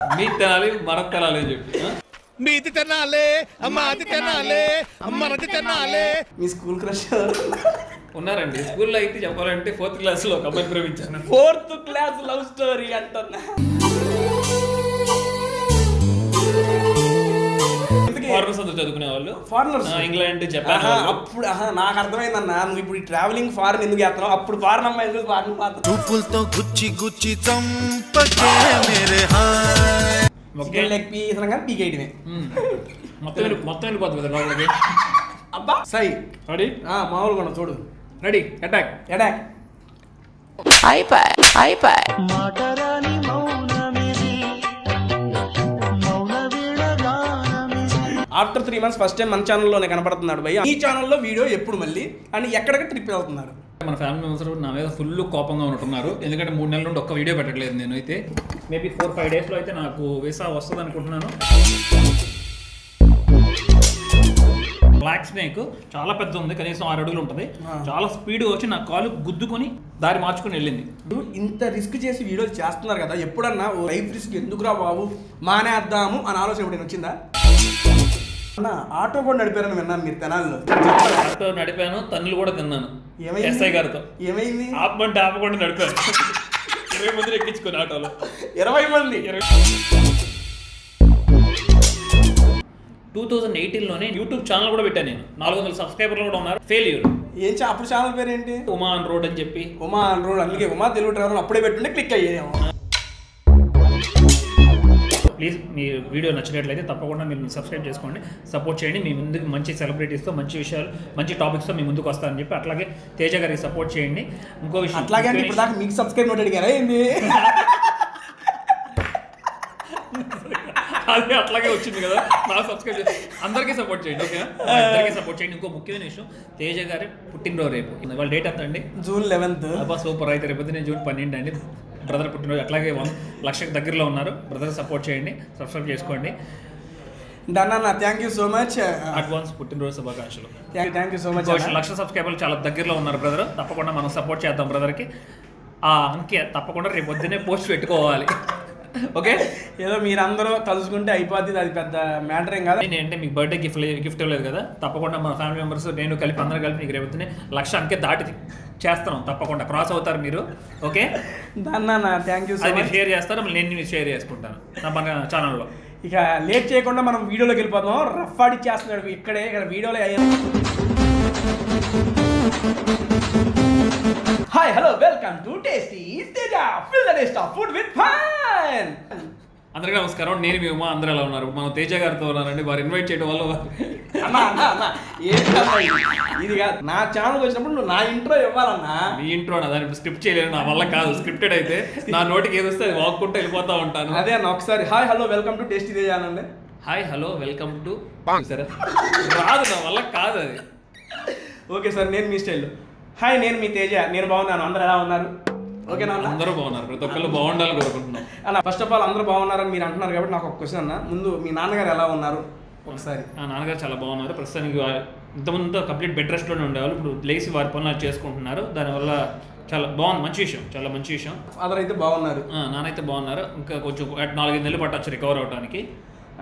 మీ తినాలి మనకు తినాలి అని చెప్పి మీది తినాలి అమ్మాది తినాలి అమ్మది తినాలి. మీ స్కూల్ క్రష్ ఉన్నారండి. స్కూల్లో అయితే చెప్పాలంటే 4th క్లాస్ లో ఒక అమ్మాయిని ప్రేమించాను. 4th క్లాస్ లవ్ స్టోరీ అంటున్నా. ఫారినర్స్ అందరూ చదువుకునే వాళ్ళు, ఫారినర్స్ ఇంగ్లాండ్ జపాన్. అప్పుడు నాకు అర్థమైందన్నా, నువ్వు ఇప్పుడు ట్రావెలింగ్ ఫారెన్ ఎందుకు చేస్తున్నావు? అప్పుడు ఫారెన్ అమ్మాయి ఎందుకు ఫారెన్ చూపులతో గుచ్చి గుచ్చి చంపకే మేరే హాయ్. లెగ్ పీస్ అనగా పీకేయడమే. మొత్తం వెళ్ళిపోతుంది కదా లోపలికి. అబ్బా సై రెడీ మామూలుగా ఉన్నావు చూడు. రెడీ అటాక్ ఎడాక్ ఆఫ్టర్ 3 months ఫస్ట్ టైం మన ఛానల్లోనే కనపడుతున్నాడు భయ్య. ఈ ఛానల్లో వీడియో ఎప్పుడు మళ్ళీ అని ఎక్కడికి ట్రిప్ వెళ్తున్నారు? మన ఫ్యామిలీ మెంబర్స్ నా మీద ఫుల్ కోపంగా ఉంటున్నారు. ఎందుకంటే 3 నెలల నుండి ఒక్క వీడియో పెట్టట్లేదు. నేను అయితే మేబీ 4-5 డేస్లో అయితే నాకు వీసా వస్తుంది అనుకుంటున్నాను. బ్లాక్ స్నేక్ చాలా పెద్ద ఉంది, కనీసం 6 అడుగులు ఉంటుంది. చాలా స్పీడ్గా వచ్చి నా కాలు గుద్దుకొని దారి మార్చుకుని వెళ్ళింది. ఇంత రిస్క్ చేసి వీడియోలు చేస్తున్నారు కదా, ఎప్పుడన్నా లైఫ్ రిస్క్ ఎందుకురా బాబు మానేద్దాము అని ఆలోచన ఎప్పుడైనా వచ్చిందా? అన్న ఆటో కూడా నడిపారని విన్నాను మీరు తెనాలిలో. ఆటో నడిపాను, తన్నులు కూడా తిన్నాను ఎస్ఐ గారితో. ఏమైంది? ఆపమంటే ఆపకుండా నడిపాను. 20 మందిని ఎక్కించుకుని ఆటోలో. 20 మంది. 2018లోనే యూట్యూబ్ ఛానల్ కూడా పెట్టాను నేను. 400 సబ్స్క్రైబర్లు కూడా ఉన్నారు. ఫెయిల్యూర్. అప్పుడు ఛానల్ పేరు ఏంటి? ఉమా ఆన్ రోడ్ అని చెప్పి. Uma on road. అందుకే ఉమా తెలుగు ట్రావెల్ అప్పుడే పెట్టుంటే క్లిక్ అయ్యేదేమో. ప్లీజ్ మీ వీడియో నచ్చినట్లయితే తప్పకుండా మీరు సబ్స్క్రైబ్ చేసుకోండి, సపోర్ట్ చేయండి. మీ ముందుకు మంచి సెలబ్రిటీస్తో, మంచి విషయాలు, మంచి టాపిక్స్తో మీ ముందుకు వస్తారని చెప్పి. అట్లాగే తేజ గారికి సపోర్ట్ చేయండి. ఇంకో విషయం, అట్లాగే అంటే ఇప్పుడు దాకా మీకు సబ్స్క్రైబ్ నోట్ అడిగారా ఏంది? అది అట్లాగే వచ్చింది కదా, నాకు సబ్స్క్రైబ్ చేసి అందరికీ సపోర్ట్ చేయండి. ఓకే, అందరికీ సపోర్ట్ చేయండి. ఇంకో ముఖ్యమైన విషయం, తేజ గారి పుట్టినరోజు రేపు. వాళ్ళ డేట్ ఎంత అండి? June 11th. అబ్బా సూపర్. అయితే రేపు నేను June 12 అండి బ్రదర్ పుట్టినరోజు. అట్లాగే 1 లక్షకు దగ్గరలో ఉన్నారు. బ్రదర్ సపోర్ట్ చేయండి, సబ్స్క్రైబ్ చేసుకోండి. డన్నా thank you so much. Advance పుట్టినరోజు శుభాకాంక్షలు. Thank you so much. 1 lakh సబ్స్క్రైబర్లు చాలా దగ్గరలో ఉన్నారు బ్రదర్. తప్పకుండా మనం సపోర్ట్ చేద్దాం బ్రదర్కి. ఆ అంకె తప్పకుండా రేపు పొద్దున్నే పోస్ట్ పెట్టుకోవాలి. ఓకే, ఏదో మీరందరూ కలుసుకుంటే అయిపోద్ది, అది పెద్ద మ్యాటర్ ఏం కదా. నేనంటే మీకు బర్త్డే గిఫ్ట్ ఇవ్వలేదు కదా, తప్పకుండా మన ఫ్యామిలీ మెంబర్స్ నేను కలిపి అందరూ కలిపి మీకు రేపు 1 లక్ష అంకె దాటి చేస్తాం. తప్పకుండా క్రాస్ అవుతారు మీరు. ఓకే దాన్న థ్యాంక్ యూ సో మచ్. మీరు షేర్ చేస్తారు, నేను షేర్ చేసుకుంటాను మన ఛానల్లో. ఇక లేట్ చేయకుండా మనం వీడియోలోకి వెళ్ళిపోతాం. రఫ్ ఆడి చేస్తున్నాడు ఇక్కడ వీడియోలో. Hi hello welcome to tasty Teja fill the taste of food with fun. అందరికీ నమస్కారం. నేను మీ ఉమా. అందరూ ఎలా ఉన్నారు? మనం తేజ గారితో ఉన్నారండి. వారు ఇన్వైట్ చేయడం వల్ల ఇది కాదు, నా ఛానల్కి వచ్చినప్పుడు నువ్వు నా ఇంట్రో ఇవ్వాలన్నా. మీ ఇంట్రో దాని స్క్రిప్ట్ చేయలేను, నా వల్ల కాదు. స్క్రిప్టెడ్ అయితే నా నోటికి ఏది వస్తే అది వాక్కుంటూ వెళ్ళిపోతా ఉంటాను. అదే అన్న ఒకసారి hi hello welcome to tasty Teja అనండి. Hi hello welcome to. సరే రాదు, నా వల్ల కాదు అది. ఓకే సార్, నేను మీ స్టైల్. హాయ్ నేను మీ తేజ, నేను బాగున్నాను. అందరూ ఎలా ఉన్నారు? ఓకేనా? అందరూ బాగున్నారు. ప్రతి ఒక్కళ్ళు బాగుండాలని కోరుకుంటున్నాం అన్న. ఫస్ట్ ఆఫ్ ఆల్ అందరూ బాగున్నారని మీరు అంటున్నారు కాబట్టి నాకు ఒక క్వశ్చన్ అన్న. ముందు మీ నాన్నగారు ఎలా ఉన్నారు ఒకసారి? నాన్నగారు చాలా బాగున్నారు. ప్రస్తుతానికి ఇంతకుముందు కంప్లీట్ బెడ్ రెస్ట్లోనే ఉండేవాళ్ళు. ఇప్పుడు లేచి వారి పనులు చేసుకుంటున్నారు. దానివల్ల చాలా బాగుంది. మంచి విషయం, చాలా మంచి విషయం. ఫాదర్ అయితే బాగున్నారు, నాన్నైతే బాగున్నారు. ఇంకా కొంచెం 4-5 నెలలు పట్టచ్చు రికవర్ అవడానికి.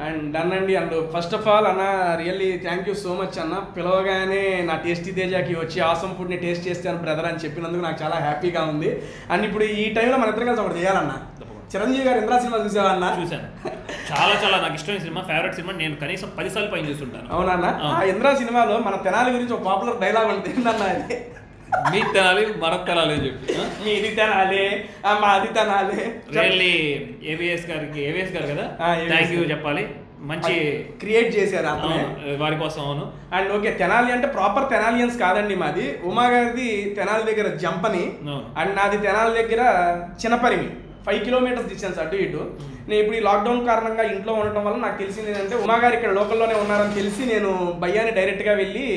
అండ్ డన్ అండి. అండ్ ఫస్ట్ ఆఫ్ ఆల్ అన్న really thank you so much అన్న. పిలవగానే నా టేస్టీ తేజకి వచ్చి ఆసమ్ ఫుడ్ని టేస్ట్ చేస్తాను బ్రదర్ అని చెప్పినందుకు నాకు చాలా హ్యాపీగా ఉంది. అండ్ ఇప్పుడు ఈ టైంలో మన ఇద్దరు కలిసి ఒకటి చేయాలన్న. చిరంజీవి గారు ఇంద్రా సినిమా చూసావా అన్న? చూశాను. చాలా నాకు ఇష్టమైన సినిమా, ఫేవరెట్ సినిమా. నేను కనీసం 10 సార్లు పైన చూస్తుంటాను. అవునన్న. ఆ ఇంద్రా సినిమాలో మన తెనాలి గురించి ఒక పాపులర్ డైలాగ్ ఉంటుంది ఏంటన్నా? అది మీ తెనాలి మనకు తెనాలి అని చెప్పి. మీది తెనాలి మాది తెనాలి. రియల్లీ ఏవిఎస్ గారు కదా, థ్యాంక్ యూ చెప్పాలి. మంచి క్రియేట్ చేశారు అతను వారి కోసం. అవును. అండ్ ఓకే, తెనాలి అంటే ప్రాపర్ తెనాలియన్స్ కాదండి. మాది ఉమా గారిది తెనాలి దగ్గర జంపని, అండ్ నాది తెనాలి దగ్గర చిన్నపరిమి. 5 kilometers డిస్టెన్స్ అటు ఇటు. నేను ఇప్పుడు ఈ లాక్డౌన్ కారణంగా ఇంట్లో ఉండటం వల్ల నాకు తెలిసింది ఏంటంటే ఉమా గారు ఇక్కడ లోకల్లోనే ఉన్నారని తెలిసి నేను భయ్యాని డైరెక్ట్గా వెళ్ళి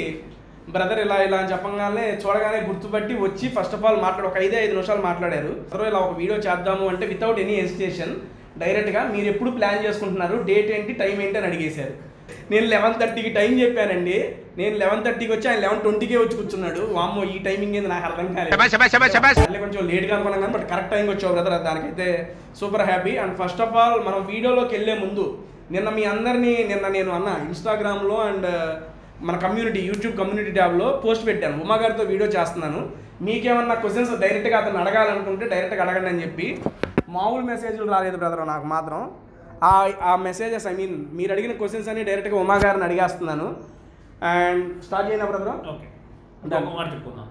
బ్రదర్ ఇలా అని చెప్పగానే చూడగానే గుర్తుపట్టి వచ్చి ఫస్ట్ ఆఫ్ ఆల్ ఒక 5 నిమిషాలు మాట్లాడారు. ఇలా ఒక వీడియో చేద్దాము అంటే వితౌట్ ఎనీ హెసిటేషన్ డైరెక్ట్గా మీరు ఎప్పుడు ప్లాన్ చేసుకుంటున్నారు, డేట్ ఏంటి, టైం ఏంటి అని అడిగేశారు. నేను 11:30కి టైం చెప్పానండి. నేను 11:30కి వచ్చి ఆయన 11:20కే వచ్చి కూర్చున్నాడు. వామ్మో ఈ టైమింగ్ ఏంది నాకు అర్థం కాలేదు. కొంచెం లేట్గా అనుకున్నాను కానీ బట్ కరెక్ట్ టైంకి వచ్చావు బ్రదర్, దానికైతే super happy. And first of all మనం వీడియోలోకి వెళ్ళే ముందు నిన్న మీ అందరినీ నేను అన్న ఇన్స్టాగ్రామ్లో అండ్ మన కమ్యూనిటీ యూట్యూబ్ కమ్యూనిటీ ట్యాబ్లో పోస్ట్ పెట్టాను, ఉమా గారితో వీడియో చేస్తున్నాను, మీకేమన్నా క్వశ్చన్స్ డైరెక్ట్గా అతను అడగాలనుకుంటే డైరెక్ట్గా అడగండి అని చెప్పి. మామూలు మెసేజ్లు రాలేదు బ్రదర్ నాకు మాత్రం. ఆ మెసేజెస్ మీరు అడిగిన క్వశ్చన్స్ అన్ని డైరెక్ట్గా ఉమా గారిని అడిగేస్తున్నాను. అండ్ స్టార్ట్ చేయనా బ్రదర్? ఓకే, చెప్పుకుందాం.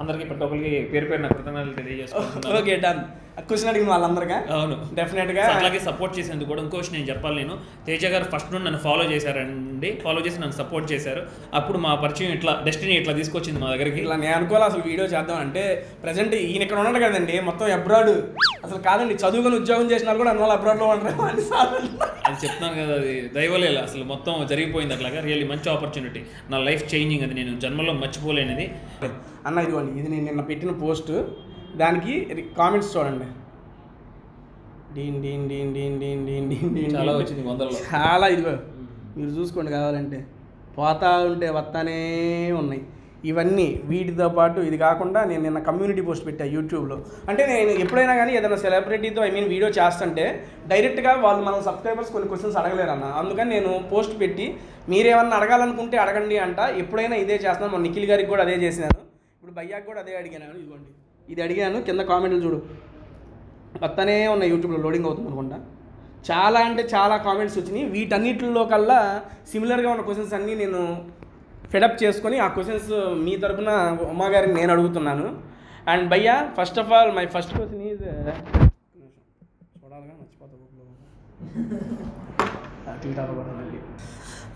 అందరికి ప్రతి ఒక్కరికి పేరు పేరు కృతజ్ఞతలు తెలియజేసుకుంటున్నాను. Okay done. క్వశ్చన్ అడిగిన వాళ్ళందరిగా అవును డెఫినెట్గా అలాగే సపోర్ట్ చేసేందుకు కూడా ఇంకో నేను చెప్పాలి. నేను తేజ గారు ఫస్ట్ నుండి నన్ను ఫాలో చేశారండి, ఫాలో చేసి నన్ను సపోర్ట్ చేశారు. అప్పుడు మా పరిచయం ఇట్లా డెస్టినీ ఇట్లా తీసుకొచ్చింది మా దగ్గరికి. ఇలా నేను అనుకోవాలి అసలు వీడియో చేద్దాం అంటే. ప్రజెంట్ ఈయన ఇక్కడ ఉన్నాడు కదండి, మొత్తం అబ్రాడ్ అసలు కాదండి, చదువుకొని ఉద్యోగం చేసిన వాళ్ళు కూడా అన్న వాళ్ళు అబ్రాడ్లో ఉంటారు. అది చెప్తాను కదా, అది దైవలేల అసలు మొత్తం జరిగిపోయింది అట్లాగా. రియల్లీ మంచి ఆపర్చునిటీ, నా లైఫ్ చేంజింగ్, అది నేను జన్మలో మర్చిపోలేనిది. అన్న ఇదిగోండి, ఇది నేను నిన్న పెట్టిన పోస్ట్, దానికి కామెంట్స్ చూడండి. డీన్ డీన్ డీన్ డీన్ డీన్ డీన్ డీన్ డీన్ చాలా వచ్చింది వందల్లో, చాలా. ఇదిగో మీరు చూసుకోండి కావాలంటే, పోతా ఉంటే వస్తానే ఉన్నాయి ఇవన్నీ. వీటితో పాటు ఇది కాకుండా నేను నిన్న కమ్యూనిటీ పోస్ట్ పెట్టాను యూట్యూబ్లో. అంటే నేను ఎప్పుడైనా కానీ ఏదైనా సెలబ్రిటీతో వీడియో చేస్తుంటే డైరెక్ట్గా వాళ్ళు మన సబ్స్క్రైబర్స్ కొన్ని క్వశ్చన్స్ అడగలేరన్న. అందుకని నేను పోస్ట్ పెట్టి మీరేమన్నా అడగాలనుకుంటే అడగండి అంట. ఎప్పుడైనా ఇదే చేస్తున్నాను. మన నిఖిల్ గారికి కూడా అదే చేసినాను, ఇప్పుడు భయ్యాకి కూడా అదే అడిగాను. ఇదిగోండి ఇది అడిగాను, కింద కామెంట్లు చూడు వస్తానే ఉన్నాయి. యూట్యూబ్లో లోడింగ్ అవుతుంది అనుకుంటా. చాలా అంటే చాలా కామెంట్స్ వచ్చినాయి. వీటన్నిటిలో కల్లా సిమిలర్గా ఉన్న క్వశ్చన్స్ అన్నీ నేను ఫెడప్ చేసుకొని ఆ క్వశ్చన్స్ మీ తరఫున ఉమా గారిని నేను అడుగుతున్నాను. అండ్ భయ్యా first of all my first question is చూడాలిగా మర్చిపోతా.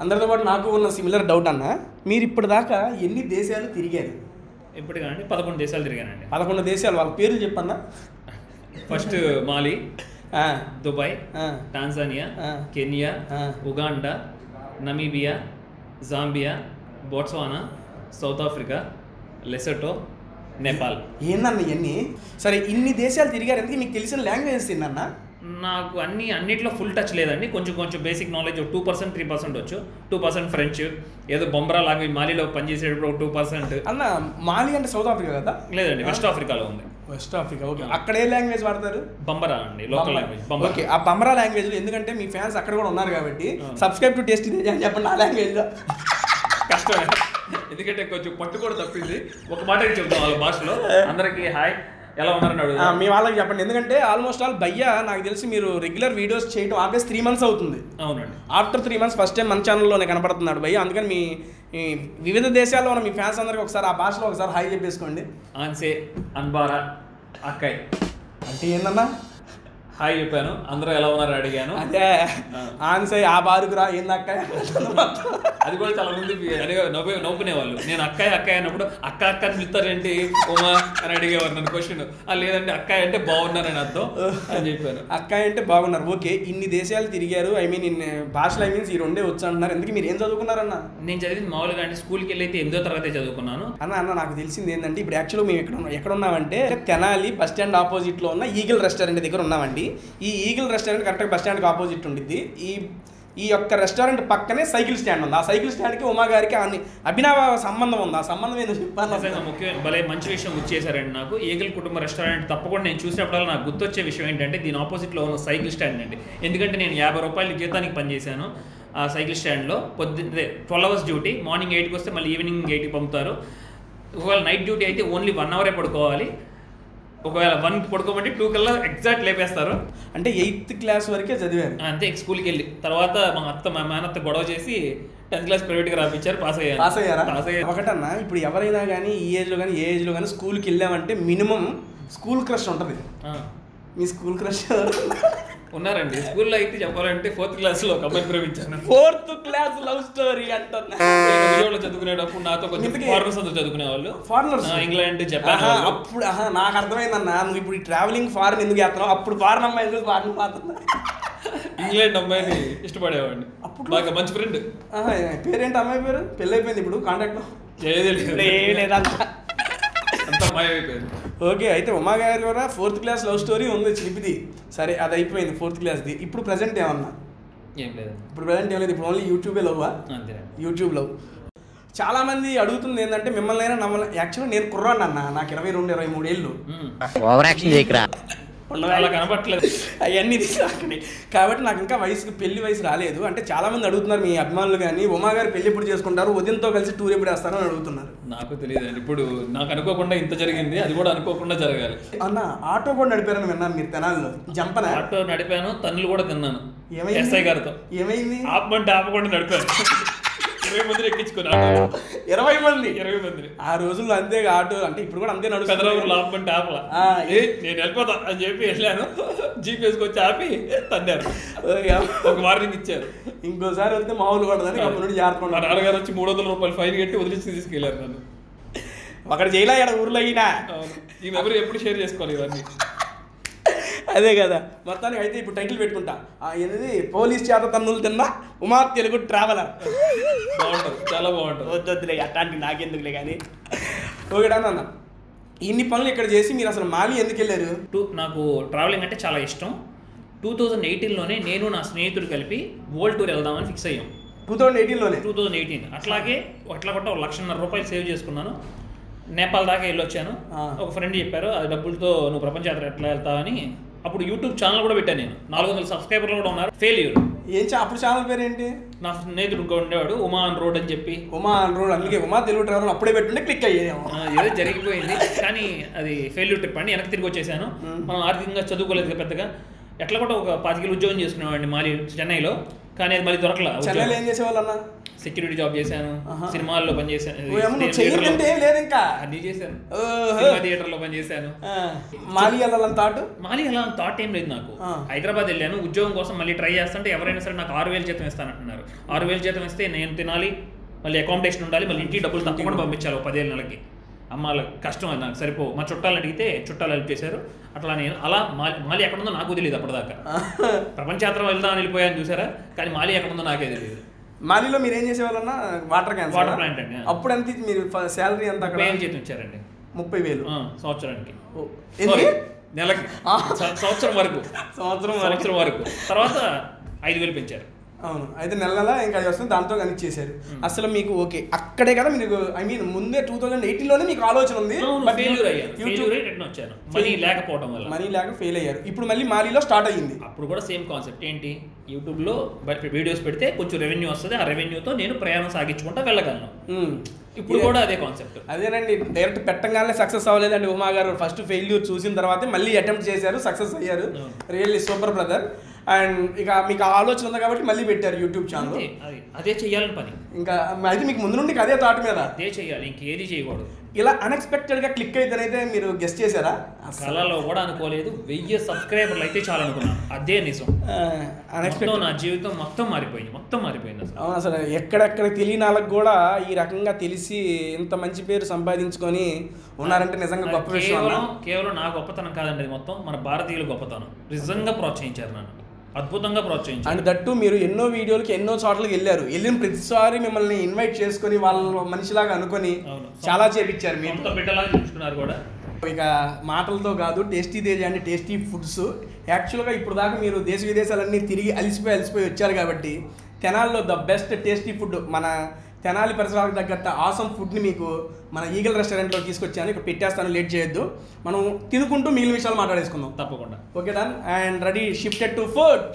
అందరితో పాటు నాకు ఉన్న సిమిలర్ డౌట్ అన్న, మీరు ఇప్పటిదాకా ఎన్ని దేశాలు తిరిగారు? ఇప్పుడు కానీ 11 దేశాలు తిరిగానండి. 11 దేశాలు, వాళ్ళ పేర్లు చెప్పన్నా. First Mali, Dubai, Tanzania, Kenya, Uganda, Namibia, Zambia, Botswana, South Africa, Lesotho, Nepal. ఏందన్న ఇవన్నీ? సరే ఇన్ని దేశాలు తిరిగారు, ఎందుకు మీకు తెలిసిన లాంగ్వేజెస్ ఏందన్నా? నాకు అన్నిట్లో ఫుల్ టచ్ లేదండి. కొంచెం బేసిక్ నాలెడ్జ్ 2%, 3% వచ్చు. 2% ఫ్రెంచ్, ఏదో బొంబరా లాంగ్వేజ్ మాలీలో పనిచేసేటప్పుడు 2%. అన్న మాలి అంటే సౌత్ ఆఫ్రికా కదా? లేదండి, వెస్ట్ ఆఫ్రికాలో ఉంది. West Africa, okay. అక్కడ ఏ లాంగ్వేజ్ వాడతారు? బంబరా అండి, లోకల్ లాంగ్వేజ్. ఓకే, ఆ బంబరా లాంగ్వేజ్. ఎందుకంటే మీ ఫ్యాన్స్ అక్కడ కూడా ఉన్నారు కాబట్టి సబ్స్క్రైబ్ టు టేస్ట్ ఇది అని చెప్పండి ఆ లాంగ్వేజ్లో. కష్టమే, ఎందుకంటే కొంచెం పట్టు కూడా తప్పింది. ఒక మాట చెప్తాం వాళ్ళ భాషలో. అందరికీ హాయ్, ఎలా ఉన్నారని అడుగు మీ వాళ్ళకి చెప్పండి. ఎందుకంటే ఆల్మోస్ట్ ఆల్ భయ్యా నాకు తెలిసి మీరు రెగ్యులర్ వీడియోస్ చేయడం ఆల్వేస్ 3 months అవుతుంది. అవునండి, ఆఫ్టర్ 3 months ఫస్ట్ టైం మన ఛానల్లోనే కనపడుతున్నాడు భయ్యా. అందుకని మీ వివిధ దేశాల్లో ఉన్న మీ ఫ్యాన్స్ అందరికి ఒకసారి ఆ భాషలో ఒకసారి హాయ్ చెప్పేసుకోండి. ఆన్సే, అన్బారా, అక్కయ్ అంటే ఏందన్నా? హాయ్ చెప్పాను, అందరూ ఎలా ఉన్నారు అడిగాను. అదే ఆన్సే ఆ బారుకురా ఏందక్క. అది కూడా చాలా మంది నవ్వుకునేవాళ్ళు. నేను అక్కయ్య అన్నప్పుడు అక్క అని పిలుస్తారేంటి ఉమా అని అడిగేవారు నన్ను క్వశ్చన్. లేదంటే అక్కయ్య అంటే బాగున్నారని అర్థం అని చెప్పాను. అక్కయ్య అంటే బాగున్నారు, ఓకే. ఇన్ని దేశాలు తిరిగారు, ఇన్ని భాషలు ఈ 2 వచ్చు అంటున్నారు. ఎందుకు మీరు ఏం చదువుకున్నారన్న? నేను చదివింది మామూలుగా అంటే స్కూల్కి వెళ్ళి అయితే 8వ తరగతి చదువుకున్నాను. అన్న నాకు తెలిసింది ఏంటంటే, ఇప్పుడు యాక్చువల్గా మేము ఎక్కడ ఉన్నామంటే తెనాలి బస్ స్టాండ్ ఆపోజిట్లో ఉన్న ఈగిల్ రెస్టారెంట్ దగ్గర ఉన్నామండి. ఈ ఈగిల్ రెస్టారెంట్ కరెక్ట్గా బస్ స్టాండ్కి ఆపోజిట్ ఉండిద్ది. ఈ యొక్క రెస్టారెంట్ పక్కనే సైకిల్ స్టాండ్ ఉంది. ఆ సైకిల్ స్టాండ్కి ఉమా గారికి అభినవ సంబంధం ఉంది. ఆ సంబంధం ఏంటో చెప్పాను. ముఖ్యమైన భలే మంచి విషయం గుర్తుచేశారండి నాకు. ఈగిల్ కుటుంబ రెస్టారెంట్ తప్పకుండా నేను చూసినప్పుడల్లా నాకు గుర్తొచ్చే విషయం ఏంటంటే దీని ఆపోజిట్లో ఉన్న సైకిల్ స్టాండ్ అండి. ఎందుకంటే నేను 50 రూపాయలు జీతానికి పనిచేశాను ఆ సైకిల్ స్టాండ్లో. 12 hours డ్యూటీ, మార్నింగ్ 8కి వస్తే మళ్ళీ ఈవినింగ్ 8కి పంపుతారు. ఒకవేళ నైట్ డ్యూటీ అయితే ఓన్లీ 1 hour పడుకోవాలి. ఒకవేళ 1కి పడుకోమంటే 2 కల్లా ఎగ్జాక్ట్ లేపేస్తారు. అంటే 8th క్లాస్ వరకే చదివారు అంతే. స్కూల్కి వెళ్ళి తర్వాత మా మేనత్త గొడవ చేసి 10th క్లాస్ ప్రైవేట్గా రాపించారు, పాస్ అయ్యారా? ఒకటన్నా, ఇప్పుడు ఎవరైనా కానీ ఈ ఏజ్లో కానీ ఏ ఏజ్లో కానీ స్కూల్కి వెళ్ళామంటే మినిమం స్కూల్ క్రష్ ఉంటుంది. మీ స్కూల్ క్రష్ ఉన్నారండి. స్కూల్లో అయితే చెప్పాలంటే 4th క్లాస్లో ఒక అమ్మాయిని ప్రేమించాను. 4th క్లాస్ లవ్ స్టోరీ అంటున్నా. విజయవాడలో చదువుకునేటప్పుడు నాతో కొంచెం ఫారినర్స్ అంతా చదువుకునేవాళ్ళు. Foreigners, England, Japan. అప్పుడు నాకు అర్థమైందన్నా, నువ్వు ఇప్పుడు ట్రావెలింగ్ ఫారిన్ ఎందుకు చేస్తున్నావు? అప్పుడు ఫారిన్ అమ్మాయి ఫారిన్ మాత్రం ఇంగ్లాండ్ అమ్మాయిని ఇష్టపడేవాడిని. అప్పుడు బాగా మంచి ఫ్రెండ్. పేరేంటి అమ్మాయి పేరు? పెళ్ళి అయిపోయింది ఇప్పుడు కాంటాక్ట్ లేదంతా మాయమైపోయింది. ఓకే, అయితే ఉమా గారి కూడా 4th క్లాస్ లవ్ స్టోరీ ఉంది చిలిపిది. సరే అది అయిపోయింది 4th క్లాస్ది. ఇప్పుడు ప్రజెంట్ ఏమన్నా ఏం లేదు ఇప్పుడు ప్రజెంట్ ఏం లేదు, ఇప్పుడు ఓన్లీ యూట్యూబే లవ్వా? అంతే. YouTube love. చాలా మంది అడుగుతుంది ఏంటంటే మిమ్మల్ని అయినా నమ్మల్ని. యాక్చువల్గా నేను కుర్రాను అన్న, నాకు 22-23 ఏళ్ళు. ఓవర్ యాక్షన్ చేయకరా. అలా కనపట్లేదు అవన్నీ తీసుకుని కాబట్టి నాకు ఇంకా వయసుకి పెళ్లి వయసు రాలేదు. అంటే చాలా మంది అడుగుతున్నారు మీ అభిమానులు కానీ, ఉమా గారు పెళ్లి ఎప్పుడు చేసుకుంటారు, ఉదయంతో కలిసి టూర్ ఎప్పుడు వేస్తారో అని అడుగుతున్నారు. నాకు తెలియదు. ఇప్పుడు నాకు అనుకోకుండా ఇంత జరిగింది, అది కూడా అనుకోకుండా జరగాలి. అన్న ఆటో కూడా నడిపారని విన్నాను మీరు తెనాల్లో. జంపన ఆటో నడిపాను, తన్నులు కూడా తిన్నాను ఏమైంది? ఎస్ఐ గారితో. ఏమైంది? ఆపమంటే ఆపకుండా నడిపాను. 20 మందిని ఎక్కించుకున్నా. 20 మంది? 20 మందిని ఆ రోజుల్లో అంతే ఆటో. అంటే ఇప్పుడు కూడా అంతే నడుస్తుంది. పెదరావులు ఆపమంటే ఆపలా. నేను వెళ్ళిపోతా అని చెప్పి వెళ్ళాను. జీపీఎస్కి వచ్చి ఆపి తన్నారు. ఒక వార్నింగ్ ఇచ్చారు, ఇంకోసారి వస్తే మామూలు పడదని అప్పటి నుండి జాగ్రత్త. మా నాన్నగారు వచ్చి 300 రూపాయలు ఫైన్ కట్టి వదిలించి తీసుకెళ్ళారు నన్ను. అక్కడ జైలు అయ్యాడు ఊర్లో అయినా. ఈ మెమరీ ఎప్పుడు షేర్ చేసుకోవాలి ఇవన్నీ. అదే కదా. మొత్తానికి అయితే ఇప్పుడు టైటిల్ పెట్టుకుంటా, ఏంది పోలీస్ చేత తన్నులు తిన్నా ఉమా తెలుగు ట్రావెలర్. బాగుంటుంది, చాలా బాగుంటుంది. వద్దులే అట్లాంటి నాకెందుకులే కానీ. ఓకేడా అన్న, ఇన్ని పనులు ఇక్కడ చేసి మీరు అసలు మాలి ఎందుకు వెళ్ళారు? నాకు ట్రావెలింగ్ అంటే చాలా ఇష్టం. 2018లోనే నేను నా స్నేహితుడు కలిపి వరల్డ్ టూర్ వెళ్దామని ఫిక్స్ అయ్యాం. 2018లోనే? 2018. అట్లాగే అట్లా కొట్ట 1,00,000 రూపాయలు సేవ్ చేసుకున్నాను. నేపాల్ దాకా వెళ్ళొచ్చాను. ఒక ఫ్రెండ్ చెప్పారు, అది డబ్బులతో నువ్వు ప్రపంచ యాత్ర ఎట్లా వెళ్తావని. అప్పుడు యూట్యూబ్ ఛానల్ కూడా పెట్టాను నేను. 400 సబ్స్క్రైబర్లు కూడా ఉన్నారు. ఫెయిల్యూర్. అప్పుడు ఛానల్ పేరు ఏంటి? నా స్నేహితుడు ఇంకా ఉండేవాడు, ఉమా ఆన్ రోడ్ అని చెప్పి. ఉమా ఆన్ రోడ్, అందుకే ఉమా తెలుగు ట్రావెలర్ అప్పుడే పెట్టుంటే క్లిక్ అయ్యేదేమో. ఏదో జరిగిపోయింది కానీ అది ఫెయిల్యూర్ ట్రిప్ అండి. వెనక్కి తిరిగి వచ్చేసాను. మనం ఆర్థికంగా చదువుకోలేదు పెద్దగా. ఎట్లా కూడా ఒక 5 కిలో ఉద్యోగం చేసుకునేవాడిని మాలి చెన్నైలో. కానీ అది మళ్ళీ దొరకలా. చెన్నైలో ఏం చేసేవాళ్ళు అన్న? సెక్యూరిటీ జాబ్ చేశాను, సినిమాల్లో పనిచేశాను, అన్నీ చేశాను, థియేటర్లో పనిచేశాను. మాలి వెళ్ళాలని థాట్ ఏం లేదు నాకు. హైదరాబాద్ వెళ్ళాను ఉద్యోగం కోసం. మళ్ళీ ట్రై చేస్తుంటే ఎవరైనా సరే నాకు 6,000 జీతం ఇస్తానంటున్నారు. 6,000 జీతం ఇస్తే నేను తినాలి, మళ్ళీ అకామిడేషన్ ఉండాలి, మళ్ళీ ఇంటికి డబ్బులు తప్పకుండా పంపించాలి 10 ఏళ్ళ నెలకి. అమ్మాళ్ళ కష్టం అది, నాకు సరిపో. మా చుట్టాలు అడిగితే చుట్టాలు హెల్ప్ చేశారు. అట్లా నేను అలా మాలి ఎక్కడుందో నాకు తెలియదు అప్పటిదాకా. ప్రపంచ యాత్ర వెళ్దామని వెళ్ళిపోయాను చూసారా, కానీ మాలి ఎక్కడుందో నాకే తెలియదు. మాలిలో మీరు ఏం చేసేవాళ్ళన్నా? వాటర్ ప్లాంట్ అండి. అప్పుడు ఎంత మీరు శాలరీ ఎంత? 30,000 జీతం ఇచ్చారండి. 30,000 సంవత్సరానికి, నెలకి, సంవత్సరం వరకు. తర్వాత 5,000 పెంచారు. అవును. అయితే నెల ఇంకా అది వస్తుంది, దాంతో కనెక్ట్ చేశారు. అసలు మీకు ఓకే అక్కడే కదా మీరు, ఐ మీన్ ముందే 2018లోనే మీకు ఆలోచన ఉంది. మనీ లేక ఫెయిల్ అయ్యారు. ఇప్పుడు మళ్ళీ మాలీలో స్టార్ట్ అయ్యింది. అప్పుడు కూడా సేమ్ కాన్సెప్ట్. ఏంటి, యూట్యూబ్లో వీడియోస్ పెడితే కొంచెం రెవెన్యూ వస్తుంది. ఆ రెవెన్యూతో నేను ప్రయాణం సాగించుకుంటా వెళ్ళగలను. ఇప్పుడు కూడా అదే కాన్సెప్ట్. అదేనండి, డైరెక్ట్ పెట్టగానే సక్సెస్ అవ్వలేదండి ఉమా గారు. ఫస్ట్ ఫెయిల్యూర్ చూసిన తర్వాత మళ్ళీ అటెంప్ట్ చేశారు, సక్సెస్ అయ్యారు. Really super brother. అండ్ ఇక మీకు ఆలోచన ఉంది కాబట్టి మళ్ళీ పెట్టారు యూట్యూబ్ ఛానల్. అదే చెయ్యాలని పని. ఇంకా అయితే మీకు ముందు నుండి అదే థాట్ మీద అదే చెయ్యాలి, ఇంకేది చేయకూడదు. ఇలా అన్ఎక్స్పెక్టెడ్ గా క్లిక్ అయితేనైతే మీరు గెస్ట్ చేశారా? కళలో కూడా అనుకోలేదు. 1000 సబ్స్క్రైబర్లు అయితే చాలా అనుకున్నాను. అదే నిజం. అన్ఎక్స్పెక్టెడ్. నా జీవితం మొత్తం మారిపోయింది అవును. అసలు ఎక్కడెక్కడ తెలియని వాళ్ళకి కూడా ఈ రకంగా తెలిసి ఇంత మంచి పేరు సంపాదించుకొని ఉన్నారంటే నిజంగా గొప్ప విషయం. కేవలం నా గొప్పతనం కాదండి, అది మొత్తం మన భారతీయుల గొప్పతనం. నిజంగా ప్రోత్సహించారు నన్ను, అద్భుతంగా ప్రోత్సహించారు. అండ్ దట్టు మీరు ఎన్నో వీడియోలకి ఎన్నో చోట్లకి వెళ్ళారు. వెళ్ళిన ప్రతిసారి మిమ్మల్ని ఇన్వైట్ చేసుకొని వాళ్ళ మనిషిలాగా అనుకొని చాలా చేపించారు. మీతో బిడ్డలాగా చూసుకున్నారు కూడా. ఇక మాటలతో కాదు, టేస్టీ తేజ అంటే టేస్టీ ఫుడ్స్. యాక్చువల్గా ఇప్పుడు దాకా మీరు దేశ విదేశాలన్నీ తిరిగి అలిసిపోయి వచ్చారు కాబట్టి తెనాల్లో ద బెస్ట్ టేస్టీ ఫుడ్, మన తెనాలి పరిసరాలకు తగ్గట్టు ఆసమ్ ఫుడ్ని మీకు మన ఈగల్ రెస్టారెంట్లో తీసుకొచ్చాను. ఇక్కడ పెట్టేస్తాను, లేట్ చేయొద్దు. మనం తినుకుంటూ మిగిలిన విషయాలు మాట్లాడేసుకుందాం. తప్పకుండా. Okay done. And ready, shifted to food.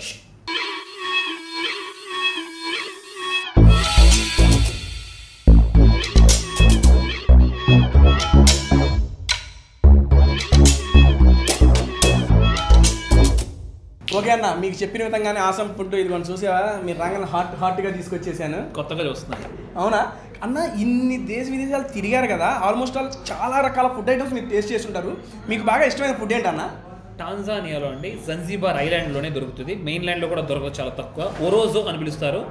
Okay అన్న, మీకు చెప్పిన విధంగానే ఆసమ్ ఫుడ్ ఇది మనం చూసావా, మీరు రాగానే హాట్గా తీసుకొచ్చేసాను. కొత్తగా చూస్తున్నాను. అవునా అన్న, ఇన్ని దేశ విదేశాలు తిరిగారు కదా, ఆల్మోస్ట్ ఆల్ చాలా రకాల ఫుడ్ ఐటమ్స్ మీరు టేస్ట్ చేస్తుంటారు. మీకు బాగా ఇష్టమైన ఫుడ్ ఏంటన్న? టాంజానియాలో అండి, జంజిబార్ ఐలాండ్లోనే దొరుకుతుంది. మెయిన్ ల్యాండ్లో కూడా దొరకదు, చాలా తక్కువ. ఒరోజో అని పిలుస్తారు.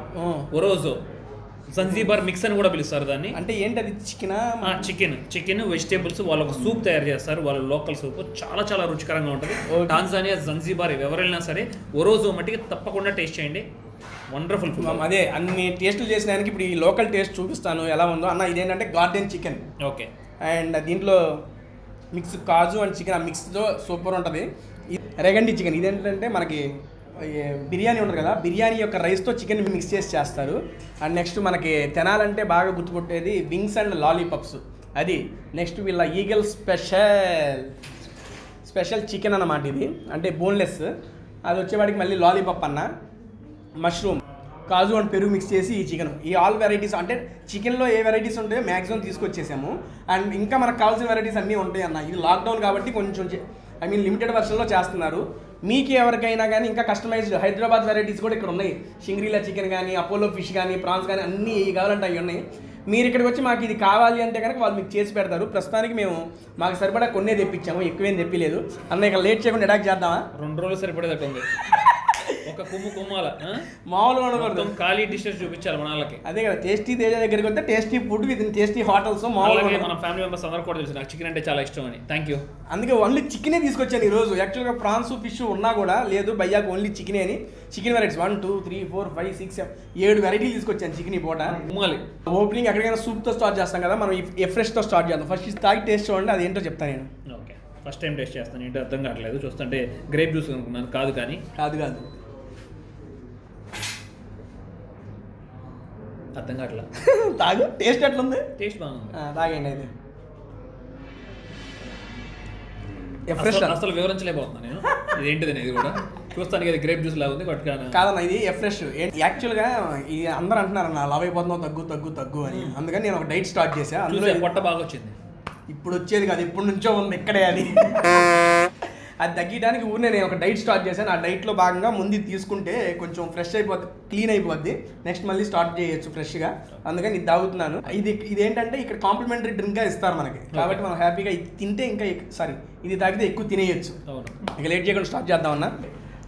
ఒరోజో జంజిబార్ మిక్స్ అని కూడా పిలుస్తారు దాన్ని. అంటే ఏంటి అది? చికెన్ వెజిటేబుల్స్ వాళ్ళు ఒక సూప్ తయారు చేస్తారు, వాళ్ళ లోకల్ సూప్. చాలా రుచికరంగా ఉంటుంది. టాంజానియా, జంజిబార్ ఎవరైనా సరే ఒరోజో మట్టికి తప్పకుండా టేస్ట్ చేయండి. Wonderful food. అదే అన్ని టేస్టులు చేసినానికి ఇప్పుడు ఈ లోకల్ టేస్ట్ చూపిస్తాను ఎలా ఉందో అన్న. ఇదేంటంటే గార్డెన్ చికెన్. ఓకే. అండ్ దీంట్లో మిక్స్ కాజు అండ్ చికెన్, ఆ మిక్స్తో సూపర్ ఉంటుంది. రెగండి చికెన్, ఇదేంటంటే మనకి బిర్యానీ ఉంటుంది కదా, బిర్యానీ యొక్క రైస్తో చికెన్ మిక్స్ చేసి చేస్తారు. అండ్ నెక్స్ట్ మనకి తెనాలంటే బాగా గుర్తుకొట్టేది వింగ్స్ అండ్ లాలీపాప్స్. అది నెక్స్ట్ వీళ్ళ ఈగల్ స్పెషల్ చికెన్ అన్నమాట. ఇది అంటే బోన్లెస్. అది వచ్చేవాడికి మళ్ళీ లాలీపాప్ అన్న, మష్రూమ్, కాజు అండ్ పెరుగు మిక్స్ చేసి ఈ చికెన్, ఈ ఆల్ వెరైటీస్ అంటే చికెన్లో ఏ వెరైటీస్ ఉంటాయో మ్యాక్సిమం తీసుకొచ్చేసాము. అండ్ ఇంకా మనకు కావాల్సిన వెరైటీస్ అన్నీ ఉంటాయి అన్న. ఇది లాక్డౌన్ కాబట్టి కొంచెం లిమిటెడ్ వర్షన్లో చేస్తున్నారు. మీకు ఎవరికైనా కానీ ఇంకా కస్టమైజ్డ్ హైదరాబాద్ వెరైటీస్ కూడా ఇక్కడ ఉన్నాయి. షింగ్రీలా చికెన్ కానీ, అపోలో ఫిష్ కానీ, ప్రాన్స్ కానీ అన్నీ కావాలంటే అవి ఉన్నాయి. మీరు ఇక్కడికి వచ్చి మాకు ఇది కావాలి అంటే కనుక వాళ్ళు మీకు చేసి పెడతారు. ప్రస్తుతానికి మేము మాకు సరిపడా కొన్నే తెప్పించాము, ఎక్కువేం తెప్పిలేదు. అన్న ఇక లేట్ చేయకుండా అటాక్ చేద్దామా? 2 రోజులు సరిపడేదట్టు ఉంది. ఒక కుమ్మాల మామూలుగా ఉండకూడదు, ఖాళీ డిషెస్ చూపించాలి మన వాళ్ళకి. అదే కదా, టేస్టీ తేజ దగ్గరికి వస్తే tasty food with tasty hotels. మామూలుగా మన ఫ్యామిలీ మెంబర్స్ అందరూ కూడా తెలుసు నాకు చికెన్ అంటే చాలా ఇష్టం అని. Thank you. అందుకే ఓన్లీ చికెనే తీసుకొచ్చాను ఈరోజు. యాక్చువల్గా ప్రాన్స్ ఫిష్ ఉన్నా కూడా లేదు భయ్యాకు ఓన్లీ చికెనే అని చికెన్ వెరైటీస్ 1 2 3 4 5 6 7 వెరైటీలు తీసుకొచ్చాను చికెన్. ఈ పూట ఓపెనింగ్ ఎక్కడికైనా సూప్తో స్టార్ట్ చేస్తాం కదా, మనం ఈ ఫ్రెష్తో స్టార్ట్ చేద్దాం. ఫస్ట్ ఇది తాగి టేస్ట్ చూడండి, అది ఏంటో చెప్తాను నేను. ఓకే, ఫస్ట్ టైం టేస్ట్ చేస్తాను. ఏంటో అర్థం కావట్లేదు, చూస్తుంటే గ్రేప్ జ్యూస్ అనుకున్నాను. కాదు అర్థం కావట్లేదు. తాగు, టేస్ట్ ఎట్లుంది? టేస్ట్ బాగుంది. తాగండి అయితే. అసలు వివరించలేకపోతున్నాను నేను ఇదేంటిది అనేది కూడా. చూస్తానికి అది గ్రేప్ జ్యూస్ లాగా ఉంది. కాదన్న, ఇది ఫ్రెష్. యాక్చువల్గా ఇది అందరూ అంటున్నారు అన్న లవ్ అయిపోతున్నావు తగ్గు అని. అందుకని నేను ఒక డైట్ స్టార్ట్ చేశా. అందులో పొట్ట బాగా వచ్చింది. ఇప్పుడు వచ్చేది కాదు, ఇప్పటి నుంచో ఉంది ఇక్కడే. అది తగ్గడానికి ఊరినే నేను ఒక డైట్ స్టార్ట్ చేశాను. ఆ డైట్లో భాగంగా ముందు తీసుకుంటే కొంచెం ఫ్రెష్ అయిపోద్ది, క్లీన్ అయిపోద్ది. నెక్స్ట్ మళ్ళీ స్టార్ట్ చేయొచ్చు ఫ్రెష్గా. అందుకని ఇది తాగుతున్నాను. ఇదేంటంటే ఇక్కడ కాంప్లిమెంటరీ డ్రింక్గా ఇస్తారు మనకి, కాబట్టి మనం హ్యాపీగా ఇది తింటే ఇంకా ఇది తాగితే ఎక్కువ తినేయచ్చు. ఇక లేట్ చేయకుండా స్టార్ట్ చేద్దామన్నా.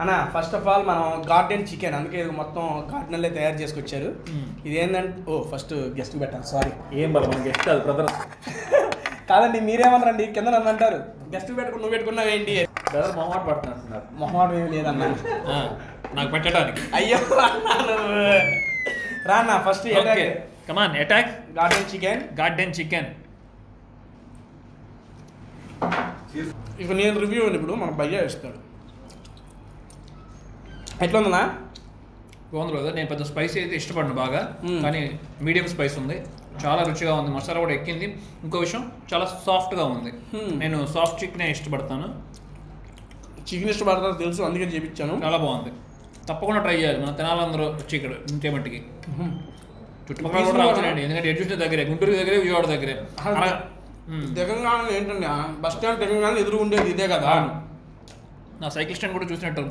అన్న ఫస్ట్ ఆఫ్ ఆల్ మనం గార్డెన్ చికెన్, అందుకే మొత్తం గార్డెన్లే తయారు చేసుకొచ్చారు. ఇదేంటంటే ఫస్ట్ గెస్ట్ పెట్టాలి. సారీ, ఏం మన గెస్ట్ అది బ్రదర్ కాదండి, మీరేమన్నారండి కింద నన్ను అంటారు. గెస్ట్ పెట్టుకుని నువ్వు పెట్టుకున్నావు ఏంటి? మొహమాట పడుతున్నారు. మొహమాట ఏమి లేదన్నా నాకు పెట్టడానికి. అయ్యో రానా ఫస్ట్ కమాన్ అటాక్. Garden chicken. ఇక నేను రివ్యూ ఇప్పుడు మన భయ్యా ఇస్తాడు. ఎట్లా ఉందన్నా? బాగుంది కదా. నేను పెద్ద స్పైసీ అయితే ఇష్టపడను బాగా, కానీ మీడియం స్పైస్ ఉంది, చాలా రుచిగా ఉంది. మసాలా కూడా ఎక్కింది. ఇంకో విషయం, చాలా సాఫ్ట్గా ఉంది. నేను సాఫ్ట్ చికెనే ఇష్టపడతాను. చికెన్ ఇష్టపడతాను తెలుసు, అందుకే చేయించాను. చాలా బాగుంది. తప్పకుండా ట్రై చేయాలి మన తెనాలందరూ వచ్చి ఇక్కడ ఉంటే మట్టికి. చుట్టుపక్కల కూడా రావచ్చునండి, ఎందుకంటే ఎడ్యుకేషన్ దగ్గరే, గుంటూరు దగ్గరే, విజయవాడ దగ్గరే. తెలంగాణ ఏంటండి, బస్ స్టాండ్ తెలంగాణ ఎదురు ఉండేది ఇదే కదా. నా సైకిల్ స్టాండ్ కూడా చూసినట్టు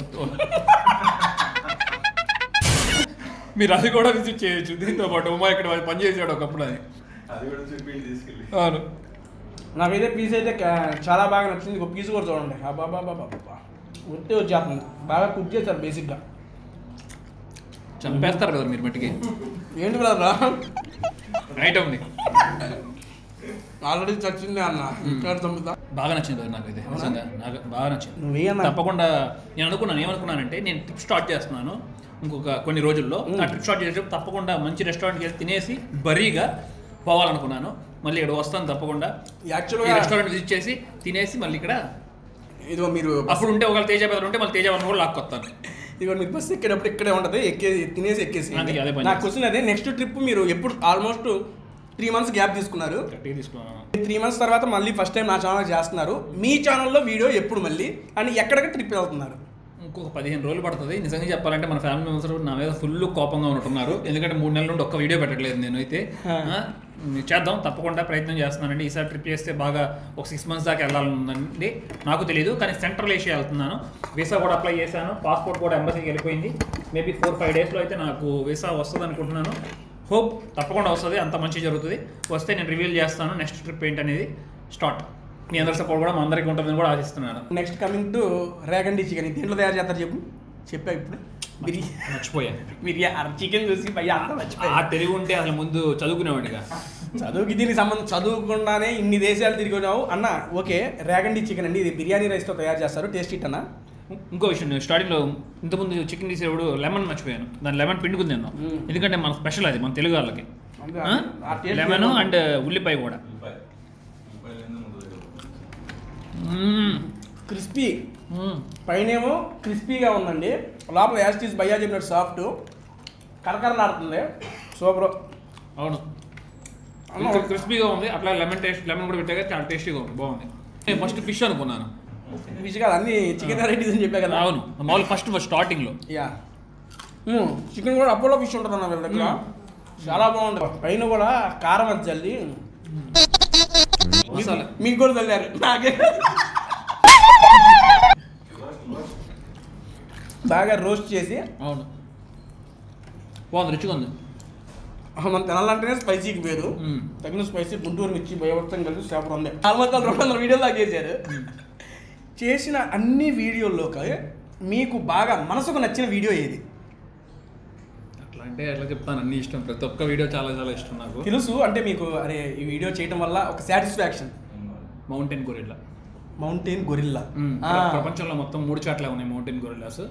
మీరు అది కూడా విజిట్ చేయొచ్చు. దీంతో పాటు ఉమా ఇక్కడ పనిచేసాడు ఒకప్పుడు. అది అవును, నాకైతే పీస్ అయితే చాలా బాగా నచ్చింది. ఒక పీస్ కూడా చూడండి, బాబా ఒత్తే వచ్చేస్తుంది. బాగా కుక్ చేస్తారు బేసిక్గా. చంపేస్తారు కదా మీరు మట్టికి. ఏంటి కదా ఐటమ్ని ఆల్రెడీ చచ్చింది అన్న, ఇక్కడ చంపుతా. బాగా నచ్చింది నాకైతే, నిజంగా నాకు బాగా నచ్చింది. తప్పకుండా నేను అనుకున్నాను, ఏమనుకున్నానంటే నేను ట్రిప్ స్టార్ట్ చేస్తున్నాను ఇంకొక కొన్ని రోజుల్లో. ఆ ట్రిప్ స్టార్ట్ చేసేటప్పుడు తప్పకుండా మంచి రెస్టారెంట్కి వెళ్ళి తినేసి బరీగా పోవాలనుకున్నాను. మళ్ళీ ఇక్కడ వస్తాను తప్పకుండా. యాక్చువల్గా రెస్టారెంట్ విజిట్ చేసి తినేసి మళ్ళీ ఇక్కడ ఇదిగో మీరు అప్పుడు ఉంటే ఒకవేళ తేజ బెదర్ ఉంటే మళ్ళీ తేజ వన్ కూడా లాక్కొస్తాను. ఇదిగో మీకు బస్సు ఎక్కేటప్పుడు ఇక్కడే ఉంటుంది, తినేసి ఎక్కేసి. నాకు క్వశ్చన్ అదే, నెక్స్ట్ ట్రిప్ మీరు ఎప్పుడు ఆల్మోస్ట్ 3 months గ్యాప్ తీసుకున్నారు. 3 months తర్వాత మళ్ళీ ఫస్ట్ టైం నా ఛానల్ చేస్తున్నారు. మీ ఛానల్లో వీడియో ఎప్పుడు మళ్ళీ అని ఎక్కడికి ట్రిప్ వెళ్తున్నారు? ఇంకొక 15 రోజులు పడుతుంది. నిజంగా చెప్పాలంటే మన ఫ్యామిలీ మెంబర్స్ నా మీద ఫుల్ కోపంగా ఉంటున్నారు, ఎందుకంటే 3 నెలల నుండి ఒక్క వీడియో పెట్టట్లేదు నేను. అయితే చేద్దాం, తప్పకుండా ప్రయత్నం చేస్తున్నానండి. ఈసారి ట్రిప్ చేస్తే బాగా ఒక 6 months దాకా వెళ్ళాలండి. నాకు తెలియదు, కానీ సెంట్రల్ ఏషియా వెళ్తున్నాను. వీసా కూడా అప్లై చేశాను, పాస్పోర్ట్ కూడా ఎంబసీకి వెళ్ళిపోయింది. మేబీ 4-5 daysలో అయితే నాకు వీసా వస్తుంది అనుకుంటున్నాను. హోప్ తప్పకుండా వస్తుంది, అంత మంచి జరుగుతుంది. వస్తే నేను రివీల్ చేస్తాను నెక్స్ట్ ట్రిప్ ఏంటనేది. స్టార్ట్ మీ అందరి సపోర్ట్ కూడా మా అందరికీ ఉంటుందని కూడా ఆశిస్తున్నాను. నెక్స్ట్ కమింగ్ టు రేగండి చికెన్. దీంట్లో తయారు చేస్తారు చెప్పా ఇప్పుడు మర్చిపోయాను. బిర్యానీ చికెన్ చూసి భయ్యా అంతా మర్చిపోయా. ఆ తెలుగు ఉంటే అసలు ముందు చదువుకునేవాడిగా. చదువుకి దీనికి సంబంధం చదువుకుండానే ఇన్ని దేశాలు తిరిగినావు అన్న. ఓకే, రేగండి చికెన్ అండి, ఇది బిర్యానీ రైస్తో తయారు చేస్తారు. టేస్ట్ ఇట్ అన్న. ఇంకో విషయం, నేను స్టార్టింగ్లో ఇంతకుముందు చికెన్ తీసేవాడు లెమన్ మర్చిపోయాను. దాని లెమన్ పిండుకుని తిన్నాం, ఎందుకంటే మన స్పెషల్ అది మన తెలుగు వాళ్ళకి. లెమన్ అండ్ ఉల్లిపాయ కూడా క్రిస్పీ. పైనేమో క్రిస్పీగా ఉందండి, లోపల యాస్టీస్ భయ్యా చెప్పినట్టు సాఫ్ట్ కరకరలాడుతుంది. సూపర్. అవును, క్రిస్పీగా ఉంది. అట్లా లెమన్ కూడా పెట్టాక చాలా టేస్టీగా ఉంది, బాగుంది. నేను ఫస్ట్ ఫిష్ అనుకున్నాను, ఫిష్ కాదు అన్ని చికెన్ వెరైటీస్ అని చెప్పా కదా. అవును, మామూలు ఫస్ట్ స్టార్టింగ్లో. యా చికెన్ కూడా అపోలో ఫిష్ ఉంటుంది అన్న వీళ్ళ దగ్గర, చాలా బాగుంది. పైన కూడా కారం అది చల్లి మీకు కూడా చల్లారు, నాకే బాగా రోస్ట్ చేసి. అవును, బాగుంది, రుచిగా ఉంది. మనం తినాలంటేనే స్పైసీకి పేరు, తగిన స్పైసీ గుంటూరు మిర్చి భయవర్తం కలిసి సూపర్ ఉంది. 200 వీడియోలు దాకా చేశారు. చేసిన అన్ని వీడియోల్లోకి మీకు బాగా మనసుకు నచ్చిన వీడియో ఏది? అట్లా అంటే ఎట్లా చెప్తాను, అన్ని ఇష్టం, ప్రతి ఒక్క వీడియో చాలా చాలా ఇష్టం నాకు. తెలుసు అంటే మీకు అరే ఈ వీడియో చేయడం వల్ల ఒక satisfaction. Mountain gorilla. Mountain gorilla ప్రపంచంలో మొత్తం 3 చోట్ల ఉన్నాయి మౌంటైన్ గొరిల్లాస్.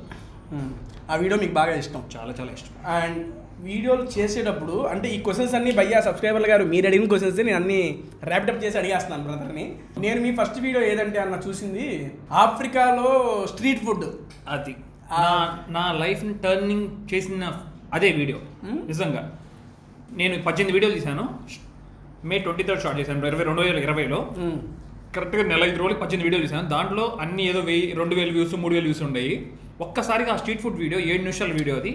ఆ వీడియో మీకు బాగా ఇష్టం? చాలా చాలా ఇష్టం. అండ్ వీడియోలు చేసేటప్పుడు అంటే ఈ క్వశ్చన్స్ అన్ని భయ్యా సబ్స్క్రైబర్లు గారు మీరు అడిగిన క్వశ్చన్స్ నేను అన్ని ర్యాప్డప్ చేసి అడిగేస్తున్నాను బ్రదర్ని. నేను మీ ఫస్ట్ వీడియో ఏదంటే అన్న చూసింది ఆఫ్రికాలో స్ట్రీట్ ఫుడ్. అది నా లైఫ్ని టర్నింగ్ చేసిన అదే వీడియో. నిజంగా నేను 18 వీడియోలు తీశాను. May 23 స్టార్ట్ చేశాను 2020లో. కరెక్ట్గా నెల 5 రోజులకి 18 వీడియోలు తీశాను. దాంట్లో అన్ని ఏదో 1000, 2000 వ్యూస్, 3000 వ్యూస్ ఉండేవి. ఒక్కసారిగా ఆ స్ట్రీట్ ఫుడ్ వీడియో 7 నిమిషాల వీడియో, అది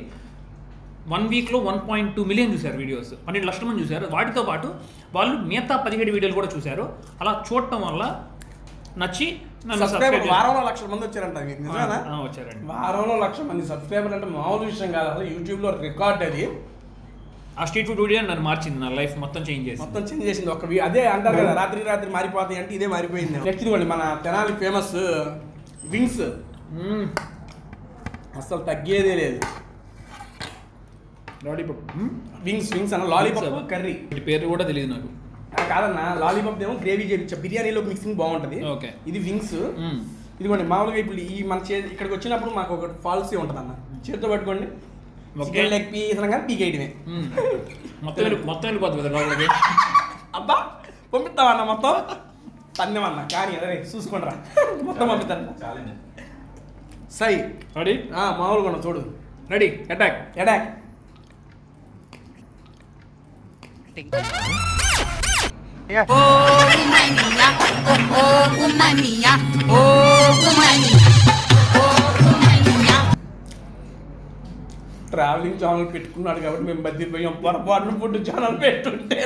1 వీక్లో 1.2 మిలియన్ చూశారు వీడియోస్, 12 లక్షల మంది చూశారు. వాటితో పాటు వాళ్ళు మిగతా 17 వీడియోలు కూడా చూశారు. అలా చూడటం వల్ల నచ్చి వారంలో 1,00,000 మంది వచ్చారంట. వచ్చారండి. వారంలో 1,00,000 మంది సబ్స్క్రైబర్లు అంటే మామూలు విషయం కాదు, అసలు యూట్యూబ్లో రికార్డ్ అది. ఆ స్ట్రీట్ ఫుడ్ వీడియో నన్ను మార్చింది, నా లైఫ్ మొత్తం చేంజ్ చేసింది. ఒక అదే అంటారు కదా రాత్రి మారిపోతాయి అంటే ఇదే మారిపోయింది. నెక్స్ట్ ఇదిగోండి మన తెనాలి ఫేమస్ వింగ్స్, అసలు తగ్గేదే లేదు. లాలీపాప్ వింగ్స్ అన్న లాలీపాప్ కర్రీ పేరు కూడా తెలియదు నాకు. కాదన్న లాలీపాప్ ఏమో గ్రేవీ చేయించా, బిర్యానీలో మిక్సింగ్ బాగుంటుంది. ఇది వింగ్స్. ఇదిగోండి మామూలుగా ఇప్పుడు ఈ మన ఇక్కడికి వచ్చినప్పుడు మాకు ఒక పాలసీ ఉంటుంది అన్న, చేతితో పట్టుకోండి లెగ్ పీస్ అనగా పీకేయడమే, మొత్తం వెళ్ళిపోతుంది కదా లోపలికి. అబ్బా పంపిస్తావా అన్న మొత్తం పందెమన్నా, కానీ అదే చూసుకుంటారా మొత్తం పంపిస్తాను. సై రెడీ, మామూలుగా చూడు, రెడీ, అటాక్. ట్రావెలింగ్ ఛానల్ పెట్టుకున్నాడు కాబట్టి మేము బద్దిపోయాం, పొరపాటున ఫుడ్ ఛానల్ పెట్టుంటే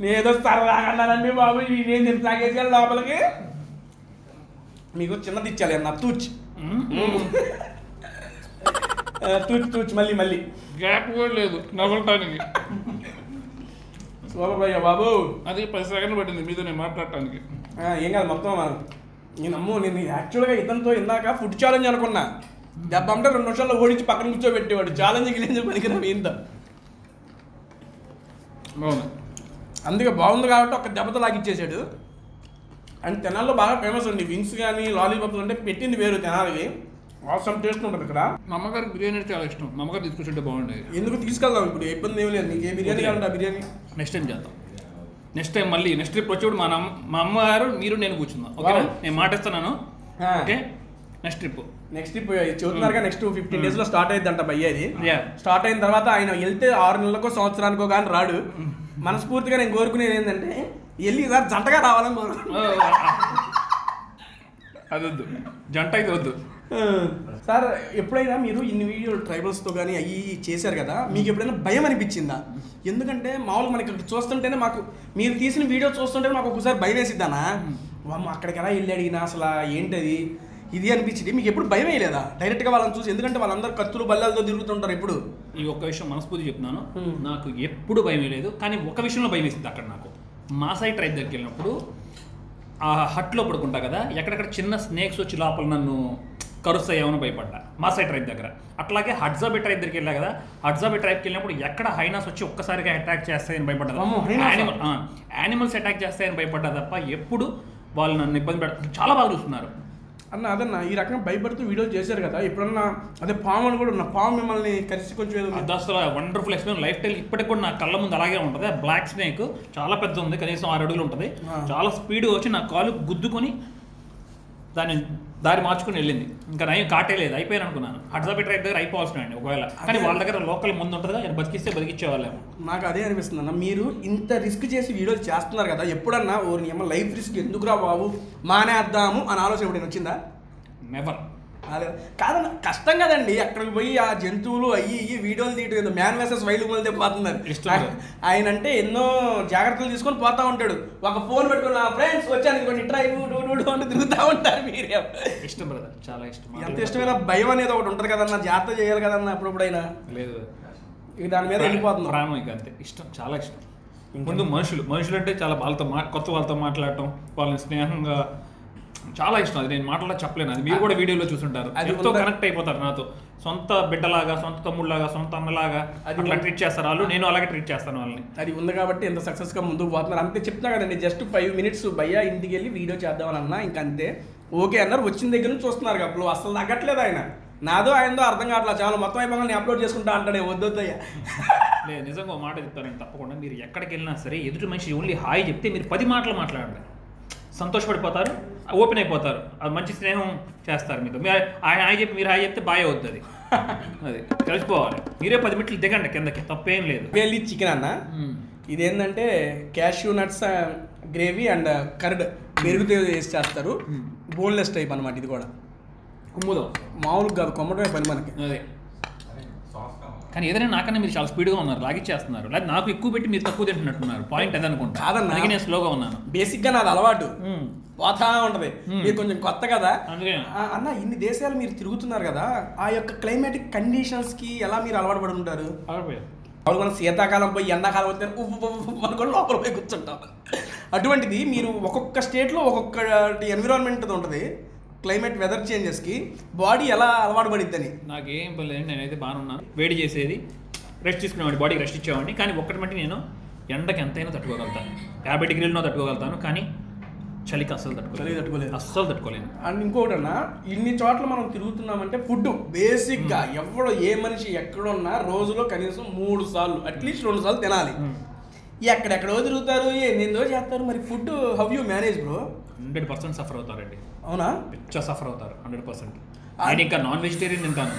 నేనేదో సరదాగా అన్నానండి బాబు, నేనేం తిని తాగేసి లోపలికి. మీకు చిన్నది ఇచ్చాలి అన్న, తూచ్ మళ్ళీ గ్యాప్ కూడా లేదు నవ్వటానికి. సోమయ్య బాబు అది 10 సెకండ్లు పట్టింది మీతో నేను మాట్లాడటానికి. ఏం కాదు మొత్తం. నేను యాక్చువల్గా ఇతనితో ఇందాక ఫుడ్ ఛాలెంజ్ అనుకున్నా, దెబ్బ అంటే 2 నిమిషాల్లో ఓడించి పక్కన కూర్చోబెట్టేవాడు. ఛాలెంజ్ గిలేంజ్ పనికిరావు ఇంత. అందుకే బాగుంది కాబట్టి ఒక దెబ్బతో లాగిచ్చేసాడు. అండ్ తెనాల్లో బాగా ఫేమస్ అండి వింగ్స్ కానీ లాలీపాప్స్ అంటే పెట్టింది వేరు తెనాలికి. ఆసమ్ టేస్ట్ ఉంటుంది ఇక్కడ. మా అమ్మగారికి బిర్యానీ అంటే చాలా ఇష్టం, మా అమ్మగారు తీసుకొచ్చుంటే బాగుండేది. ఎందుకు తీసుకెళ్దాం, ఇప్పుడు ఇబ్బంది ఏమి లేదు. మీకు ఏ బిర్యానీ కావాలంటే ఆ బిర్యానీ నెక్స్ట్ టైం చేద్దాం. నెక్స్ట్ టైం మళ్ళీ నెక్స్ట్ ట్రిప్ వచ్చేప్పుడు మా అమ్మగారు మీరు నేను కూర్చుందాం, ఓకేనా? నేను మాట ఇస్తున్నాను. ఓకే, నెక్స్ట్ ట్రిప్ చెబుతున్నారుగా నెక్స్ట్ 15 days స్టార్ట్ అయ్యింది అంట భయ్య. అది స్టార్ట్ అయిన తర్వాత ఆయన వెళ్తే 6 నెలలకో సంవత్సరానికో కానీ రాడు. మనస్ఫూర్తిగా నేను కోరుకునేది ఏంటంటే వెళ్ళి సార్ జంటగా రావాలని కోరుకుంటున్నాను. అది వద్దు, జంట అయితే వద్దు సార్. ఎప్పుడైనా మీరు ఇన్ని వీడియోలు ట్రైబల్స్తో కానీ అవి చేశారు కదా, మీకు ఎప్పుడైనా భయం అనిపించిందా? ఎందుకంటే మామూలుగా మనకి ఇక్కడ చూస్తుంటేనే మాకు మీరు తీసిన వీడియో చూస్తుంటే మాకు ఒకసారి భయం వేసిద్దానా, అక్కడికి ఎలా వెళ్ళి అడిగినా అసలు ఏంటది ఇది అనిపించింది. మీకు ఎప్పుడు భయం వేయలేదా డైరెక్ట్గా వాళ్ళని చూసి? ఎందుకంటే వాళ్ళందరూ కత్తులు బల్లలతో తిరుగుతుంటారు. ఇప్పుడు ఈ ఒక్క విషయం మనస్ఫూర్తి చెప్తున్నాను, నాకు ఎప్పుడు భయం వేయలేదు. కానీ ఒక విషయంలో భయం వేసింది అక్కడ నాకు. మాసాయి ట్రైబ్ దగ్గరికి వెళ్ళినప్పుడు ఆ హట్లో పడుకుంటా కదా, ఎక్కడెక్కడ చిన్న స్నేక్స్ వచ్చి లోపల నన్ను కరుస్తాయేమో భయపడ్డా మాసాయి ట్రైబ్ దగ్గర. అట్లాగే హడ్జాబే ట్రైబ్ దగ్గరికి వెళ్ళా కదా, హడ్జాబే ట్రైబ్కి వెళ్ళినప్పుడు ఎక్కడ హైనాస్ వచ్చి ఒక్కసారిగా అటాక్ చేస్తాయని భయపడ్డా, యానిమల్స్ అటాక్ చేస్తాయని భయపడ్డా తప్ప ఎప్పుడు వాళ్ళు నన్ను ఇబ్బంది చాలా బాగా చూస్తున్నారు. అన్న అదన్నా ఈ రకంగా భయపడుతూ వీడియోలు చేశారు కదా, ఎప్పుడన్నా అదే పాము అని కూడా ఉన్న పాము మిమ్మల్ని కలిసి కొంచెం ఏదో అది అసలు వండర్ఫుల్ ఎక్స్పీరియన్స్ లైఫ్ స్టైల్ ఇప్పటికి కూడా నా కళ్ళ ముందు అలాగే ఉంటుంది. ఆ బ్లాక్ స్నేక్ చాలా పెద్ద ఉంది, కనీసం 6 అడుగులు ఉంటుంది. చాలా స్పీడ్గా వచ్చి నా కాలు గుద్దుకొని దారి మార్చుకుని వెళ్ళింది. ఇంకా నయం కాటేలేదు, అయిపోయాను అనుకున్నాను. హడ్జాబెట్ రైట్ దగ్గర అయిపోవాల్సిందండి ఒకవేళ, కానీ వాళ్ళ దగ్గర లోకల్ ముందు ఉంటుందిగా, ఆయన బతికిస్తే బతికిచ్చేవాళ్ళేమో. నాకు అదే అనిపిస్తుంది అన్న, మీరు ఇంత రిస్క్ చేసి వీడియోలు చేస్తున్నారు కదా, ఎప్పుడన్నా ఓరి ఏమో లైఫ్ రిస్క్ ఎందుకురా బాబు మానేద్దాము అని ఆలోచన ఎప్పుడైనా వచ్చిందా? నెవర్. కాదన్న, కష్టం కదండి అక్కడికి పోయి ఆ జంతువులు అయ్యి వీడియోలు తీయటం, ఏదో మ్యాన్ వర్సెస్ వైల్డ్ మొదలు పోతున్నారు. ఆయన అంటే ఎన్నో జాగ్రత్తలు తీసుకొని పోతా ఉంటాడు. ఒక ఫోన్ పెట్టుకుని ఫ్రెండ్స్ వచ్చాను కొన్ని ట్రై అంటే తిరుగుతూ ఉంటారు. మీరే ఇష్టం బ్రదర్, చాలా ఇష్టం. ఎంత ఇష్టమైన భయం అనేది ఒకటి ఉంటుంది కదన్న, జాగ్రత్త చేయాలి కదన్న అప్పుడప్పుడైనా. లేదు, ఇక దాని మీద వెళ్ళిపోతుంది ప్రాణం, ఇక అంతే. ఇష్టం, చాలా ఇష్టం. ముందు మనుషులు అంటే చాలా వాళ్ళతో కొత్త వాళ్ళతో మాట్లాడటం, వాళ్ళని స్నేహంగా చాలా ఇష్టం. అది నేను మాటల్లో చెప్పలేను, అది మీరు కూడా వీడియోలో చూసుంటారు. ఎంతో కనెక్ట్ అయిపోతారు నాతో. సొంత బిడ్డలాగా, సొంత తమ్ముళ్ళలాగా, సొంత అన్నలాగా అట్లా ట్రీట్ చేస్తారు వాళ్ళు, నేను అలాగే ట్రీట్ చేస్తాను వాళ్ళని. అది ఉంది కాబట్టి ఎంత సక్సెస్గా ముందుకు పోతున్నారు. అంతే చెప్తున్నా కదండి, జస్ట్ 5 minutes భయ్యా ఇంటికి వెళ్ళి వీడియో చేద్దామని అన్నా, ఇంకంతే ఓకే అన్నారు. వచ్చిన దగ్గర నుంచి చూస్తున్నారు అప్పుడు అసలు తగ్గట్లేదు. ఆయన నాదో ఆయనదో అర్థం కావట్లేదు. చాలా మొత్తం అయిపోయి నేను అప్లోడ్ చేసుకుంటా అంటాడే, వద్దొద్దయ్యా. లేదు, నిజంగా మాట చెప్తారండి తప్పకుండా. మీరు ఎక్కడికి వెళ్ళినా సరే ఎదుటి మనిషి ఓన్లీ హాయ్ చెప్తే మీరు 10 మాటలు మాట్లాడండి, సంతోషపడిపోతారు, ఓపెన్ అయిపోతారు, అది మంచి స్నేహం చేస్తారు మీతో. ఆయన హాయ్ చెప్పి మీరు హాయ్ చెప్తే బాయ్ అవుతుంది. అది కలిసిపోవాలి. మీరే 10 minutes దిగండి కిందకి, తప్పేం లేదు. వెళ్ళి చికెన్ అన్న, ఇదేంటంటే cashew nuts gravy and curd పెరుగుతో వేసి చేస్తారు. బోన్లెస్ టైప్ అనమాట. ఇది కూడా కుమ్ముదాం, మామూలుగా కాదు, కొమ్మటమే పని మనకి. అదే, కానీ ఏదైనా నాకన్నా మీరు చాలా స్పీడ్గా ఉన్నారు, లాగిచ్చేస్తున్నారు. లేదా నాకు ఎక్కువ పెట్టి మీరు తక్కువ తింటున్నట్టున్నారు. పాయింట్ అది అనుకుంటా. కాదన్నా, నేను స్లోగా ఉన్నాను. బేసిక్గా నాది అలవాటు పోతా ఉంటది. మీరు కొంచెం కొత్త కదా అన్న. ఇన్ని దేశాలు మీరు తిరుగుతున్నారు కదా, ఆ యొక్క క్లైమాటిక్ కండిషన్స్ కి ఎలా మీరు అలవాటు పడి ఉంటారు? వాళ్ళు మనం శీతాకాలం పోయి ఎండాకాలం వస్తే అనుకోని లోపల పోయి కూర్చుంటాం. అటువంటిది మీరు ఒక్కొక్క స్టేట్లో ఒక్కొక్కటి ఎన్విరాన్మెంట్ ఉంటుంది, క్లైమేట్ వెదర్ చేంజెస్కి బాడీ ఎలా అలవాటు పడిద్దని. నాకేం పర్లేదు, నేనైతే బాగానే ఉన్నాను. వేడి చేసేది, రెస్ట్ తీసుకునేవాడిని, బాడీకి రెస్ట్ ఇచ్చేవాడిని. కానీ ఒక్కటి మట్టి నేను ఎండకి ఎంతైనా తట్టుకోగలుగుతాను, 50 degrees తట్టుకోగలుగుతాను. కానీ చలికి అస్సలు తట్టుకోలేను. అండ్ ఇంకొకటి అన్న, ఇన్ని చోట్ల మనం తిరుగుతున్నామంటే ఫుడ్ బేసిక్గా ఎవడో ఏ మనిషి ఎక్కడున్నా రోజులో కనీసం 3 సార్లు అట్లీస్ట్ 2 సార్లు తినాలి. ఎక్కడెక్కడో తిరుగుతారు, ఏందో చేస్తారు. మరి food how you manage bro? 100% suffer అవుతారండి. అవునా? పిచ్చ సఫర్ అవుతారు 100%. నేను ఇంకా నాన్ వెజిటేరియన్ తింటాను,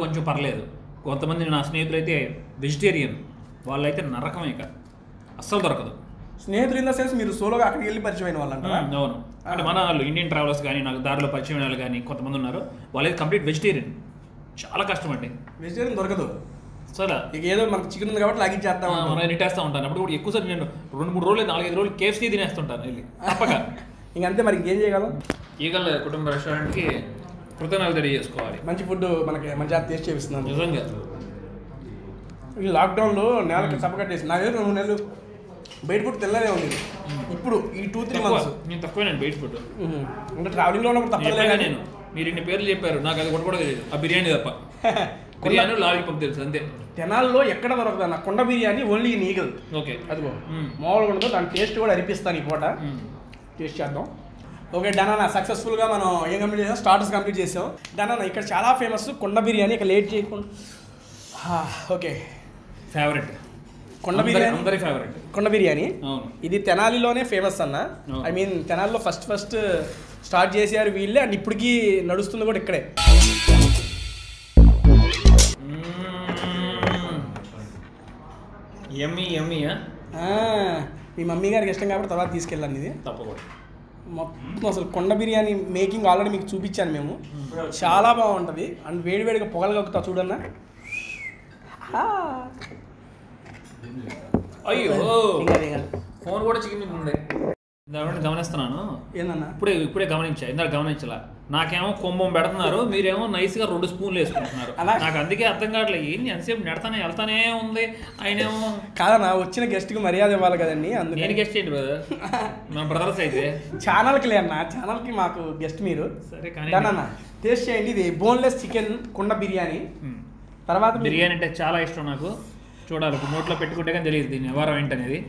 కొంచెం పర్లేదు. కొంతమంది నా స్నేహితులు అయితే వెజిటేరియన్, వాళ్ళైతే నరకం, ఇక అస్సలు దొరకదు. స్నేహితులు ఇన్ ద సెన్స్ మీరు సోలోగా అక్కడికి వెళ్ళి పరిచయం అయిన వాళ్ళంట? అవును, అంటే మన వాళ్ళు ఇండియన్ ట్రావెలర్స్ కానీ, నాకు దారిలో పరిచయం వాళ్ళు కానీ కొంతమంది ఉన్నారు. వాళ్ళైతే కంప్లీట్ వెజిటేరియన్. చాలా కష్టం అండి, వెజిటేరియన్ దొరకదు. సరే, ఇక ఏదో మనకు చికెన్ ఉంది కాబట్టి లాగించేస్తాం, మనం నెట్టేస్తూ ఉంటాను. అప్పుడు కూడా ఎక్కువసారి నేను 2-3 రోజులు 4-5 రోజులు KFC తినేస్తుంటాను వెళ్ళి తప్పక. ఇంకంతే, మరి ఇంకేం చేయగలం? ఈగల్ కుటుంబ రెస్టారెంట్కి కృతజ్ఞతలు తెలియజేసుకోవాలి. మంచి ఫుడ్ మనకి మంచిగా టేస్ట్ చేపిస్తున్నాను నిజంగా. ఈ లాక్డౌన్లో నేలకి చప్పకట్టేసి నాకే 2 నెలలు బయట ఫుడ్ తెల్లనే ఉంది. ఇప్పుడు ఈ 2-3 months నేను తక్కువేనండి బయట ఫుడ్. అంటే ట్రావెలింగ్లో ఉన్నప్పుడు తప్పలేదు. నేను మీరు ఇన్ని పేర్లు చెప్పారు, నాకు అది కూడా తెలియదు. ఆ బిర్యానీ తప్ప బిర్యానీ లాలీపాప్ తెలుసు అంతే. తెనాల్లో ఎక్కడ దొరకదు అన్న కొండ biryani, only in eagle. Okay, అదిగో మామూలుగా ఉండదు. దాని టేస్ట్ కూడా అనిపిస్తాను ఈ పూట. టేస్ట్ చేద్దాం. ఓకే డన్ అన్న, సక్సెస్ఫుల్గా మనం ఏం కంప్లీట్ చేసాం? స్టార్టర్స్ కంప్లీట్ చేసాం. డన్ అన్న, ఇక్కడ చాలా ఫేమస్ కొండ బిర్యానీ. ఇక లేట్ చేయకుండా ఓకే, ఫేవరెట్ కొండ బిర్యానీ, అందరి ఫేవరెట్ కొండ బిర్యానీ. ఇది తెనాలిలోనే ఫేమస్ అన్న. ఐ మీన్ తెనాలిలో ఫస్ట్ స్టార్ట్ చేశారు వీళ్ళే, అండ్ ఇప్పటికీ నడుస్తుంది కూడా ఇక్కడే. మీ మమ్మీ గారికి ఇష్టం కాబట్టి తర్వాత తీసుకెళ్ళాను. ఇది తప్పకుండా మొత్తం అసలు కొండ బిర్యానీ మేకింగ్ ఆల్రెడీ మీకు చూపించాను మేము. చాలా బాగుంటుంది. అండ్ వేడివేడిగా పొగలు కక్కుతా చూడన్నా. అయ్యో ఫోన్ కూడా చికెన్ ఉండే గమనిస్తున్నాను. ఏందన్నా ఇప్పుడే గమనించా, ఇందాక గమనించలా. నాకేమో కుంభం పెడుతున్నారు, మీరేమో నైస్గా 2 స్పూన్లు వేసుకుంటున్నారు. నాకు అందుకే అర్థం కావట్లేదు, ఏంటి ఎంతసేపు వెళ్తానే ఉంది. ఆయనేమో కాదన్నా, వచ్చిన గెస్ట్కి మర్యాద ఇవ్వాలి కదండి. అందుకే నేను గెస్ట్ ఏంటి బ్రదర్, మా బ్రదర్స్ అయితే ఛానల్కి లేదన్నా, ఛానల్కి మాకు గెస్ట్ మీరు. సరే కానీ అన్న టేస్ట్ చేయండి. ఇది బోన్లెస్ చికెన్ కుండ బిర్యానీ. తర్వాత బిర్యానీ అంటే చాలా ఇష్టం నాకు. చూడాలి, నోట్లో పెట్టుకుంటే కానీ తెలియదు దీని వ్యవహారం ఏంటనేది.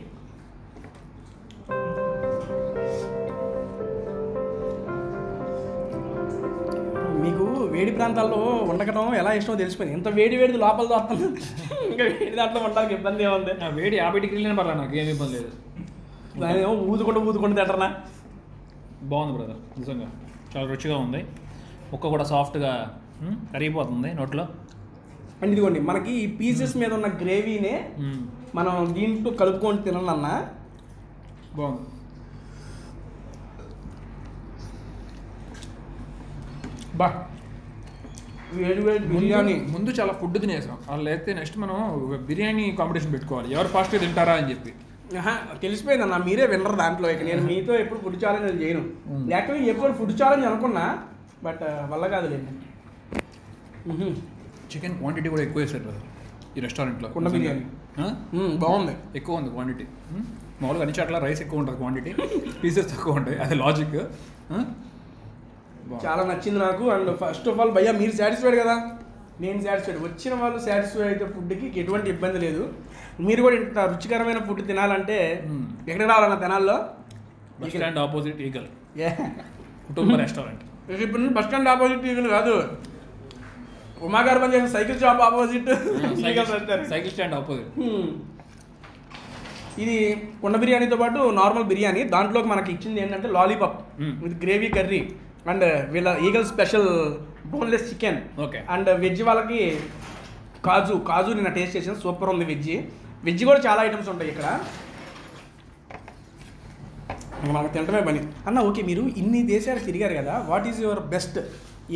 వేడి ప్రాంతాల్లో వండకటం ఎలా ఇష్టమో తెలిసిపోయింది. ఇంత వేడిది లోపల దొరుకుతుంది, ఇంకా వేడి దాంట్లో వండడానికి ఇబ్బంది ఏముంది. వేడి 50 డిగ్రీలనే పర్లేదు, నాకు ఏమి ఇబ్బంది లేదు. దాని ఏమో ఊదుకుంటూ తింటారా. బాగుంది బ్రదర్, నిజంగా చాలా రుచిగా ఉంది. ముక్క కూడా సాఫ్ట్గా కరిగిపోతుంది నోట్లో. అండ్ ఇదిగోండి మనకి ఈ పీసెస్ మీద ఉన్న గ్రేవీనే మనం దీంట్లో కలుపుకొని తినన్నా. బాగుంది. బా వేడి బిర్యానీ. ముందు చాలా ఫుడ్ తినేసాం, వాళ్ళు అయితే నెక్స్ట్ మనం బిర్యానీ కాంపిటీషన్ పెట్టుకోవాలి, ఎవరు ఫాస్ట్గా తింటారా అని చెప్పి. తెలిసిపోయింది అన్న, మీరే వినరు దాంట్లో. ఇక నేను మీతో ఎప్పుడు ఫుడ్ ఛాలెంజ్ చేయను, యాక్చువల్లీ ఎప్పుడు ఫుడ్ ఛాలెంజ్ అనుకున్నా, బట్ వల్ల కాదులేండి. చికెన్ క్వాంటిటీ కూడా ఎక్కువ వేసారు బ్రదర్ ఈ రెస్టారెంట్లో. కుండ బిర్యానీ బాగుంది, ఎక్కువ ఉంది క్వాంటిటీ. మామూలుగా అన్ని చోట్ల రైస్ ఎక్కువ ఉంటుంది, క్వాంటిటీ పీసెస్ తక్కువ ఉంటాయి, అది లాజిక్. చాలా నచ్చింది నాకు. అండ్ ఫస్ట్ ఆఫ్ ఆల్ భయ్యా మీరు సాటిస్ఫైడ్ కదా, నేను సాటిస్ఫైడ్. వచ్చిన వాళ్ళు సాటిస్ఫై అయితే ఫుడ్కి ఎటువంటి ఇబ్బంది లేదు. మీరు కూడా ఇంత రుచికరమైన ఫుడ్ తినాలంటే ఎక్కడ రావాలన్న తెనాల్లో? బస్ స్టాండ్ ఆపోజిట్ ఈగల్ కుటుంబ రెస్టారెంట్. ఇప్పుడు బస్ స్టాండ్ ఆపోజిట్ ఈగల్ కాదు, ఉమాగారు పనిచేసిన cycle shop opposite cycle stand opposite. ఇది కుండ బిర్యానీతో పాటు నార్మల్ బిర్యానీ, దాంట్లోకి మనకి ఇచ్చింది ఏంటంటే lollipop with gravy curry and వీళ్ళ eagle special boneless chicken. Okay. And veg వాళ్ళకి కాజు నిన్న టేస్ట్ చేసాను, సూపర్ ఉంది. వెజ్ కూడా చాలా ఐటమ్స్ ఉంటాయి ఇక్కడ, మనకు తింటమే పని అన్న. ఓకే, మీరు ఇన్ని దేశాలు తిరిగారు కదా, what is your best?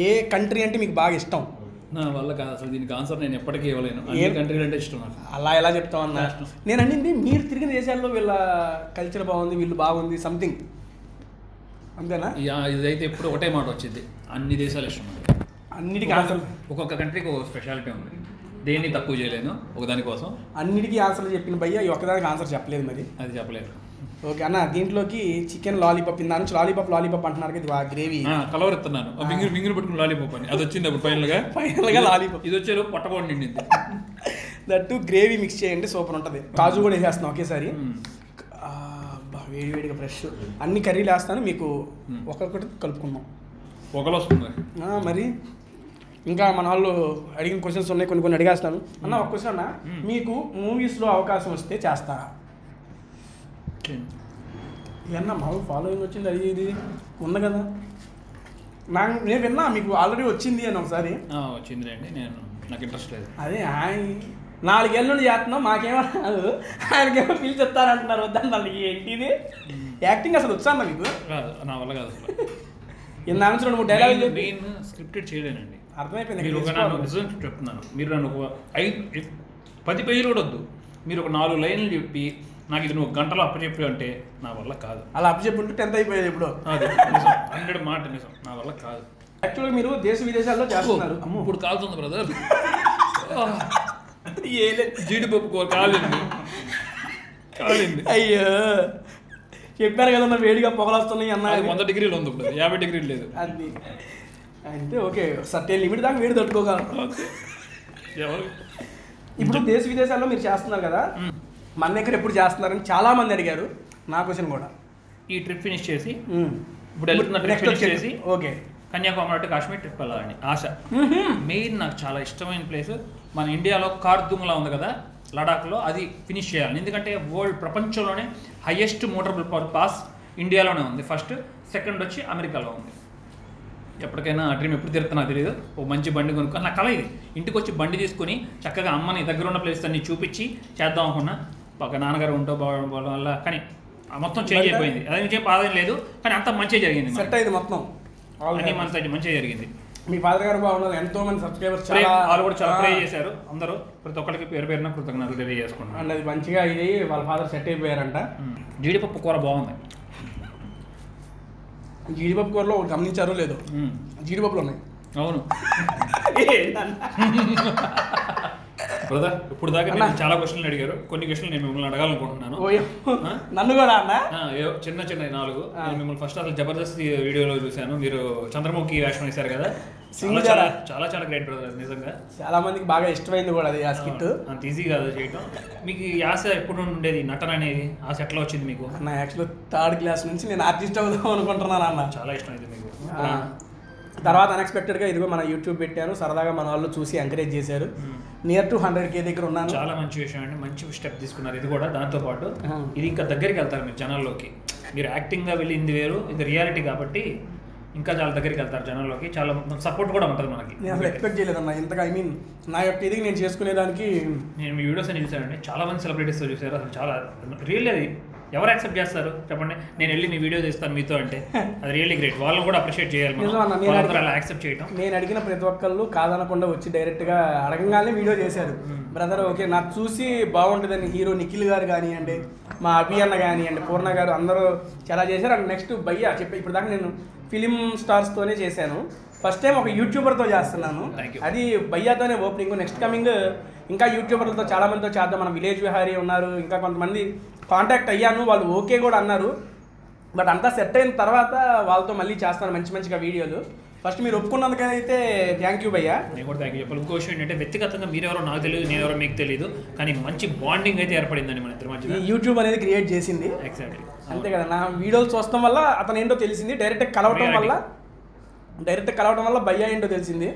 A country అంటే మీకు బాగా ఇష్టం? నా వల్ల కాదు అసలు, దీనికి ఆన్సర్ నేను ఎప్పటికీ ఇవ్వలేను. అన్ని కంట్రీలు అంటే ఇష్టం నాకు. అలా ఎలా చెప్తామన్నా, నేను అన్నింది మీరు తిరిగిన దేశాల్లో వీళ్ళ కల్చర్ బాగుంది, వీళ్ళు బాగుంది సంథింగ్, అంతేనా? ఇదైతే ఎప్పుడు ఒకటే మాట వచ్చింది, అన్ని దేశాలు ఇష్టం. అన్నిటికీ ఆన్సర్, ఒక్కొక్క కంట్రీకి ఒక స్పెషాలిటీ ఉంది, దేన్ని తక్కువ చేయలేను ఒకదానికోసం. అన్నిటికీ ఆన్సర్లు చెప్పిన భయ్య ఈ ఒక్కదానికి ఆన్సర్ చెప్పలేదు మరి. అది చెప్పలేదు. ఓకే అన్న, దీంట్లోకి చికెన్ లాలీపాప్, ఇందా నుంచి లాలీపాప్ అంటున్నారు కదా, గ్రేవీ కలవర్ ఇస్తున్నాను, మింగిరి పట్టుకుని లాలీపాప్ అని అది వచ్చింది అప్పుడు ఫైనల్గా లాలీపాప్. ఇది వచ్చారు పట్టకోండి నిండింది. దట్టు గ్రేవీ మిక్స్ చేయండి, సూపర్ ఉంటుంది. కాజు కూడా వేసేస్తున్నాం ఒకేసారి, వేడిగా ఫ్రెష్. అన్ని కర్రీలు వేస్తాను, మీకు ఒక్కొక్కటి కలుపుకుందాం. ఒకరు వస్తుంది మరి. ఇంకా మన వాళ్ళు అడిగిన క్వశ్చన్స్ ఉన్నాయి, కొన్ని అడిగేస్తాను అన్న. ఒక క్వశ్చన్ అన్న, మీకు మూవీస్లో అవకాశం వస్తే చేస్తారా? ఇవన్న మామూలు ఫాలోయింగ్ వచ్చింది, అది ఇది ఉంది కదా, నేను విన్నా మీకు ఆల్రెడీ వచ్చింది అని ఒకసారి. వచ్చింది అండి, నాకు ఇంట్రెస్ట్ లేదు. అదే 4 ఏళ్ళ నుండి చేస్తున్నాం, మాకేమో రాదు, ఆయనకేమో పిలిచి చెప్తారంటున్నారు. వద్దని వాళ్ళకి ఏంటిది యాక్టింగ్ అసలు వచ్చా అన్న మీకు? నా వల్ల కాదు. నా నుంచి 2-3 డైలాగులు నేను స్క్రిప్టెడ్ చేయలేనండి, అర్థమైపోయింది. నిజం చెప్తున్నాను, మీరు నన్ను ఒక 10 పేజీలు కూడా వద్దు, మీరు ఒక 4 లైన్లు చెప్పి నాకు ఇది నువ్వు గంటలో అప్పచెప్పి అంటే నా వల్ల కాదు. అలా అప్పచెప్పుంటే 10th అయిపోయేది ఇప్పుడు. 100 మాట నిజం, నా వల్ల కాదు. యాక్చువల్గా మీరు దేశ విదేశాల్లో చేస్తున్నారు. ఇప్పుడు కాలుతుంది బ్రదర్, జీడిపప్పు కాలింది. అయ్యో చెప్పారు కదన్నా, వేడిగా పొగలు వస్తున్నాయి అన్న. 100 డిగ్రీలు ఉంది, ఇప్పుడు 50 డిగ్రీలు లేదు. అది అంటే ఓకే, సర్టెన్ లిమిట్ దాకా వేడి తట్టుకోగలరు. ఇప్పుడు దేశ విదేశాల్లో మీరు చేస్తున్నారు కదా, మన దగ్గర ఎప్పుడు చేస్తున్నారని చాలా మంది అడిగారు. నా క్వశ్చన్ కూడా, ఈ ట్రిప్ ఫినిష్ చేసి ఇప్పుడు వెళ్తున్న ట్రిప్ ఫినిష్ చేసి ఓకే కన్యాకుమారి కాశ్మీర్ ట్రిప్ వెళ్ళాలని ఆశ. మెయిన్ నాకు చాలా ఇష్టమైన ప్లేస్ మన ఇండియాలో కార్దుంగ్లా ఉంది కదా, లడాఖ్లో, అది ఫినిష్ చేయాలి. ఎందుకంటే ప్రపంచంలోనే హైయెస్ట్ మోటరబుల్ పవర్ పాస్ ఇండియాలోనే ఉంది. ఫస్ట్, సెకండ్ వచ్చి అమెరికాలో ఉంది. ఎప్పటికైనా ఆ డ్రీమ్ ఎప్పుడు తిరుగుతున్నా తెలియదు. ఓ మంచి బండి కొనుక్కొని, నా కళ ఇది. ఇంటికి వచ్చి బండి తీసుకుని చక్కగా అమ్మని దగ్గర ఉన్న ప్లేస్ అన్ని చూపించి చేద్దాం అనుకున్నా. పక్క నాన్నగారు ఉంటూ బాగోవడం వల్ల కానీ మొత్తం చేంజ్ అయిపోయింది. అది చెప్పి ఆదాయం లేదు, కానీ అంత మంచిగా జరిగింది, సెట్ అయింది మొత్తం, అన్ని మంచిగా జరిగింది. మీ ఫాదర్ గారు బాగున్నారు, ఎంతో మంది సబ్స్క్రైబర్స్ వాళ్ళు కూడా చాలా ప్రే చేశారు. అందరూ ప్రతి ఒక్కరికి పేరున కృతజ్ఞతలు తెలియజేసుకున్నాను. అండ్ అది మంచిగా ఇది వాళ్ళ ఫాదర్ సెట్ అయిపోయారంట. జీడిపప్పు కూర బాగుంది. జీడిపప్పు కూరలో గమనించారో లేదో, జీడిపప్పులు ఉన్నాయి. అవును బ్రదర్, ఇప్పుడు దాకా మీరు చాలా క్వశ్చన్లు అడిగారు. కొన్ని క్వశ్చన్లు నేను మిమ్మల్ని అడగాలనుకుంటున్నాను. నన్ను కూడా అన్న చిన్న 4. నేను మిమ్మల్ని ఫస్ట్ అసలు జబర్దస్త్ వీడియోలో చూశాను, మీరు చంద్రముఖి వేషం వేశారు కదా, చాలా గ్రేట్ బ్రదర్. నిజంగా చాలా మందికి బాగా ఇష్టమైంది కూడా అది, ఆ స్కిట్. అంత ఈజీ కాదు చేయటం. మీకు ఈ ఆశ ఎప్పుడు ఉండేది, నటన అనేది ఆశ ఎట్లా వచ్చింది మీకు? అన్న యాక్చువల్గా 3rd క్లాస్ నుంచి నేను ఆర్టిస్ట్ అవుదాం అనుకుంటున్నాను అన్న. చాలా ఇష్టం ఇది మీకు. తర్వాత అన్ఎక్స్పెక్టెడ్గా ఇదిగో మన యూట్యూబ్ పెట్టాను, సరదాగా మన వాళ్ళు చూసి ఎంకరేజ్ చేశారు. నియర్ టు 100K దగ్గర ఉన్నాను. చాలా మంచి విషయం అండి, మంచి స్టెప్ తీసుకున్నారు. ఇది కూడా దాంతోపాటు ఇది ఇంకా దగ్గరికి వెళ్తారు మీరు జనాల్లోకి. మీరు యాక్టింగ్గా వెళ్ళింది వేరు, ఇది రియాలిటీ కాబట్టి ఇంకా చాలా దగ్గరికి వెళ్తారు జనాల్లోకి. చాలా సపోర్ట్ కూడా ఉంటుంది మనకి. నేను అసలు ఎక్స్పెక్ట్ చేయలేదన్నా ఇంతగా. ఐ మీన్ నా యొక్క ఇది నేను చేసుకునేదానికి. నేను మీ వీడియోస్ అని చూసానండి, చాలా మంది సెలబ్రిటీస్తో చూసారు. అసలు చాలా రియల్లీ అది ఎవరు యాక్సెప్ట్ చేస్తారు చెప్పండి? నేను వెళ్ళి నీ వీడియో తీస్తాను మీతో అంటే అది రియల్లీ గ్రేట్. వాళ్ళని కూడా అప్రిషియేట్ చేయాలి మనం, అలా యాక్సెప్ట్ చేయడం. నేను అడిగిన ప్రతి ఒక్కళ్ళు కాదనకుండా వచ్చి డైరెక్ట్గా అడగంగానే వీడియో చేశారు. బ్రదర్ ఓకే నాకు చూసి బాగుంటుందని హీరో నిఖిల్ గారు కానివ్వండి, మా అభి అన్న కానివ్వండి, పూర్ణ గారు అందరూ చాలా చేశారు. అండ్ నెక్స్ట్ భయ్యా చెప్పి ఇప్పుడు దాకా నేను ఫిలిం స్టార్స్తోనే చేశాను, ఫస్ట్ టైం ఒక యూట్యూబర్తో చేస్తున్నాను. అది భయ్యాతోనే ఓపెనింగ్. నెక్స్ట్ కమింగ్ ఇంకా యూట్యూబర్లతో చాలా మందితో చేద్దాం. మన విలేజ్ విహారీ ఉన్నారు, ఇంకా కొంతమంది కాంటాక్ట్ అయ్యాను, వాళ్ళు ఓకే కూడా అన్నారు. బట్ అంతా సెట్ అయిన తర్వాత వాళ్ళతో మళ్ళీ చేస్తాను మంచిగా వీడియోలు. ఫస్ట్ మీరు ఒప్పుకున్నందుకైతే థ్యాంక్ యూ భయ్యా. నేను కూడా థ్యాంక్ యూ చెప్పాలి. ఇంకో విషయం ఏంటంటే వ్యక్తిగతంగా మీరెవరో నాకు తెలియదు, నేను ఎవరో మీకు తెలియదు, కానీ మంచి బాండింగ్ అయితే ఏర్పడిందండి మన ఇద్దరి మధ్య. యూట్యూబ్ అనేది క్రియేట్ చేసింది. ఎగ్జాక్ట్లీ అంతే కదా, నా వీడియోలు చూడటం వల్ల అతను ఏంటో తెలిసింది, డైరెక్ట్ కలవటం వల్ల భయ్యా ఏంటో తెలిసింది.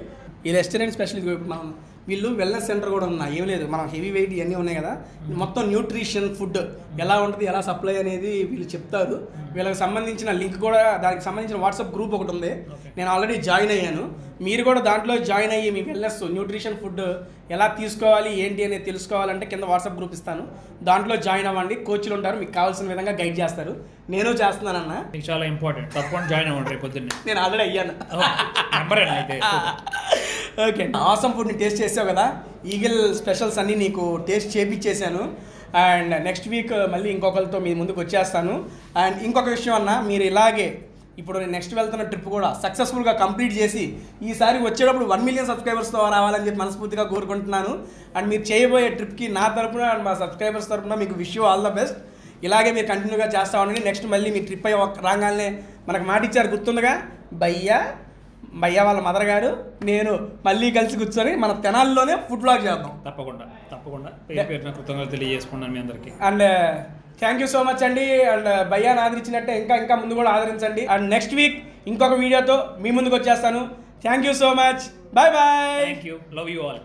ఈ రెస్టారెంట్ స్పెషల్ మనం వీళ్ళు వెల్నెస్ సెంటర్ కూడా ఉన్నాయి, ఏం లేదు మనం హెవీ వెయిట్ ఇవన్నీ ఉన్నాయి కదా, మొత్తం న్యూట్రిషన్ ఫుడ్ ఎలా ఉంటుంది, ఎలా సప్లై అనేది వీళ్ళు చెప్తారు. వీళ్ళకి సంబంధించిన లింక్ కూడా, దానికి సంబంధించిన వాట్సాప్ గ్రూప్ ఒకటి ఉంది, నేను ఆల్రెడీ జాయిన్ అయ్యాను. మీరు కూడా దాంట్లో జాయిన్ అయ్యి మీ వెల్నెస్ న్యూట్రిషన్ ఫుడ్ ఎలా తీసుకోవాలి ఏంటి అనేది తెలుసుకోవాలంటే కింద వాట్సాప్ గ్రూప్ ఇస్తాను, దాంట్లో జాయిన్ అవ్వండి. కోచ్లు ఉంటారు, మీకు కావాల్సిన విధంగా గైడ్ చేస్తారు. నేను చేస్తున్నానన్న, మీకు చాలా ఇంపార్టెంట్, తప్పకుండా జాయిన్ అవ్వండి రేపు పొద్దున్నే. నేను ఆల్రెడీ అయ్యాను. అయితే ఓకే, ఆసమ్ ఫుడ్ని టేస్ట్ చేసావు కదా, ఈగిల్ స్పెషల్స్ అన్నీ నీకు టేస్ట్ చేపించేసాను. అండ్ నెక్స్ట్ వీక్ మళ్ళీ ఇంకొకరితో మీ ముందుకు వచ్చేస్తాను. అండ్ ఇంకొక విషయం అన్న, మీరు ఇలాగే ఇప్పుడు నేను నెక్స్ట్ వెళ్తున్న ట్రిప్ కూడా సక్సెస్ఫుల్గా కంప్లీట్ చేసి ఈసారి వచ్చేటప్పుడు 1 మిలియన్ సబ్స్క్రైబర్స్తో రావాలని చెప్పి మనస్ఫూర్తిగా కోరుకుంటున్నాను. అండ్ మీరు చేయబోయే ట్రిప్కి నా తరపున అండ్ మా సబ్స్క్రైబర్స్ తరపున మీకు wish you all the best. ఇలాగే మీరు కంటిన్యూగా చేస్తూ ఉండండి. నెక్స్ట్ మళ్ళీ మీ ట్రిప్ అయ్యి రాగానే మనకు మాట ఇచ్చారు గుర్తుండగా, భయ్యా వాళ్ళ మదర్ గారు నేను మళ్ళీ కలిసి కూర్చొని మన తెనాలిలోనే ఫుడ్ బ్లాగ్ చేద్దాం. తప్పకుండా పేరున కృతజ్ఞతలు తెలియజేసుకున్నాను మీ అందరికీ. And thank you so much అండి. అండ్ భయ్యాని ఆదరించినట్టే ఇంకా ముందు కూడా ఆదరించండి. అండ్ నెక్స్ట్ వీక్ ఇంకొక వీడియోతో మీ ముందుకు వచ్చేస్తాను. Thank you so much, bye bye. Thank you, love you all.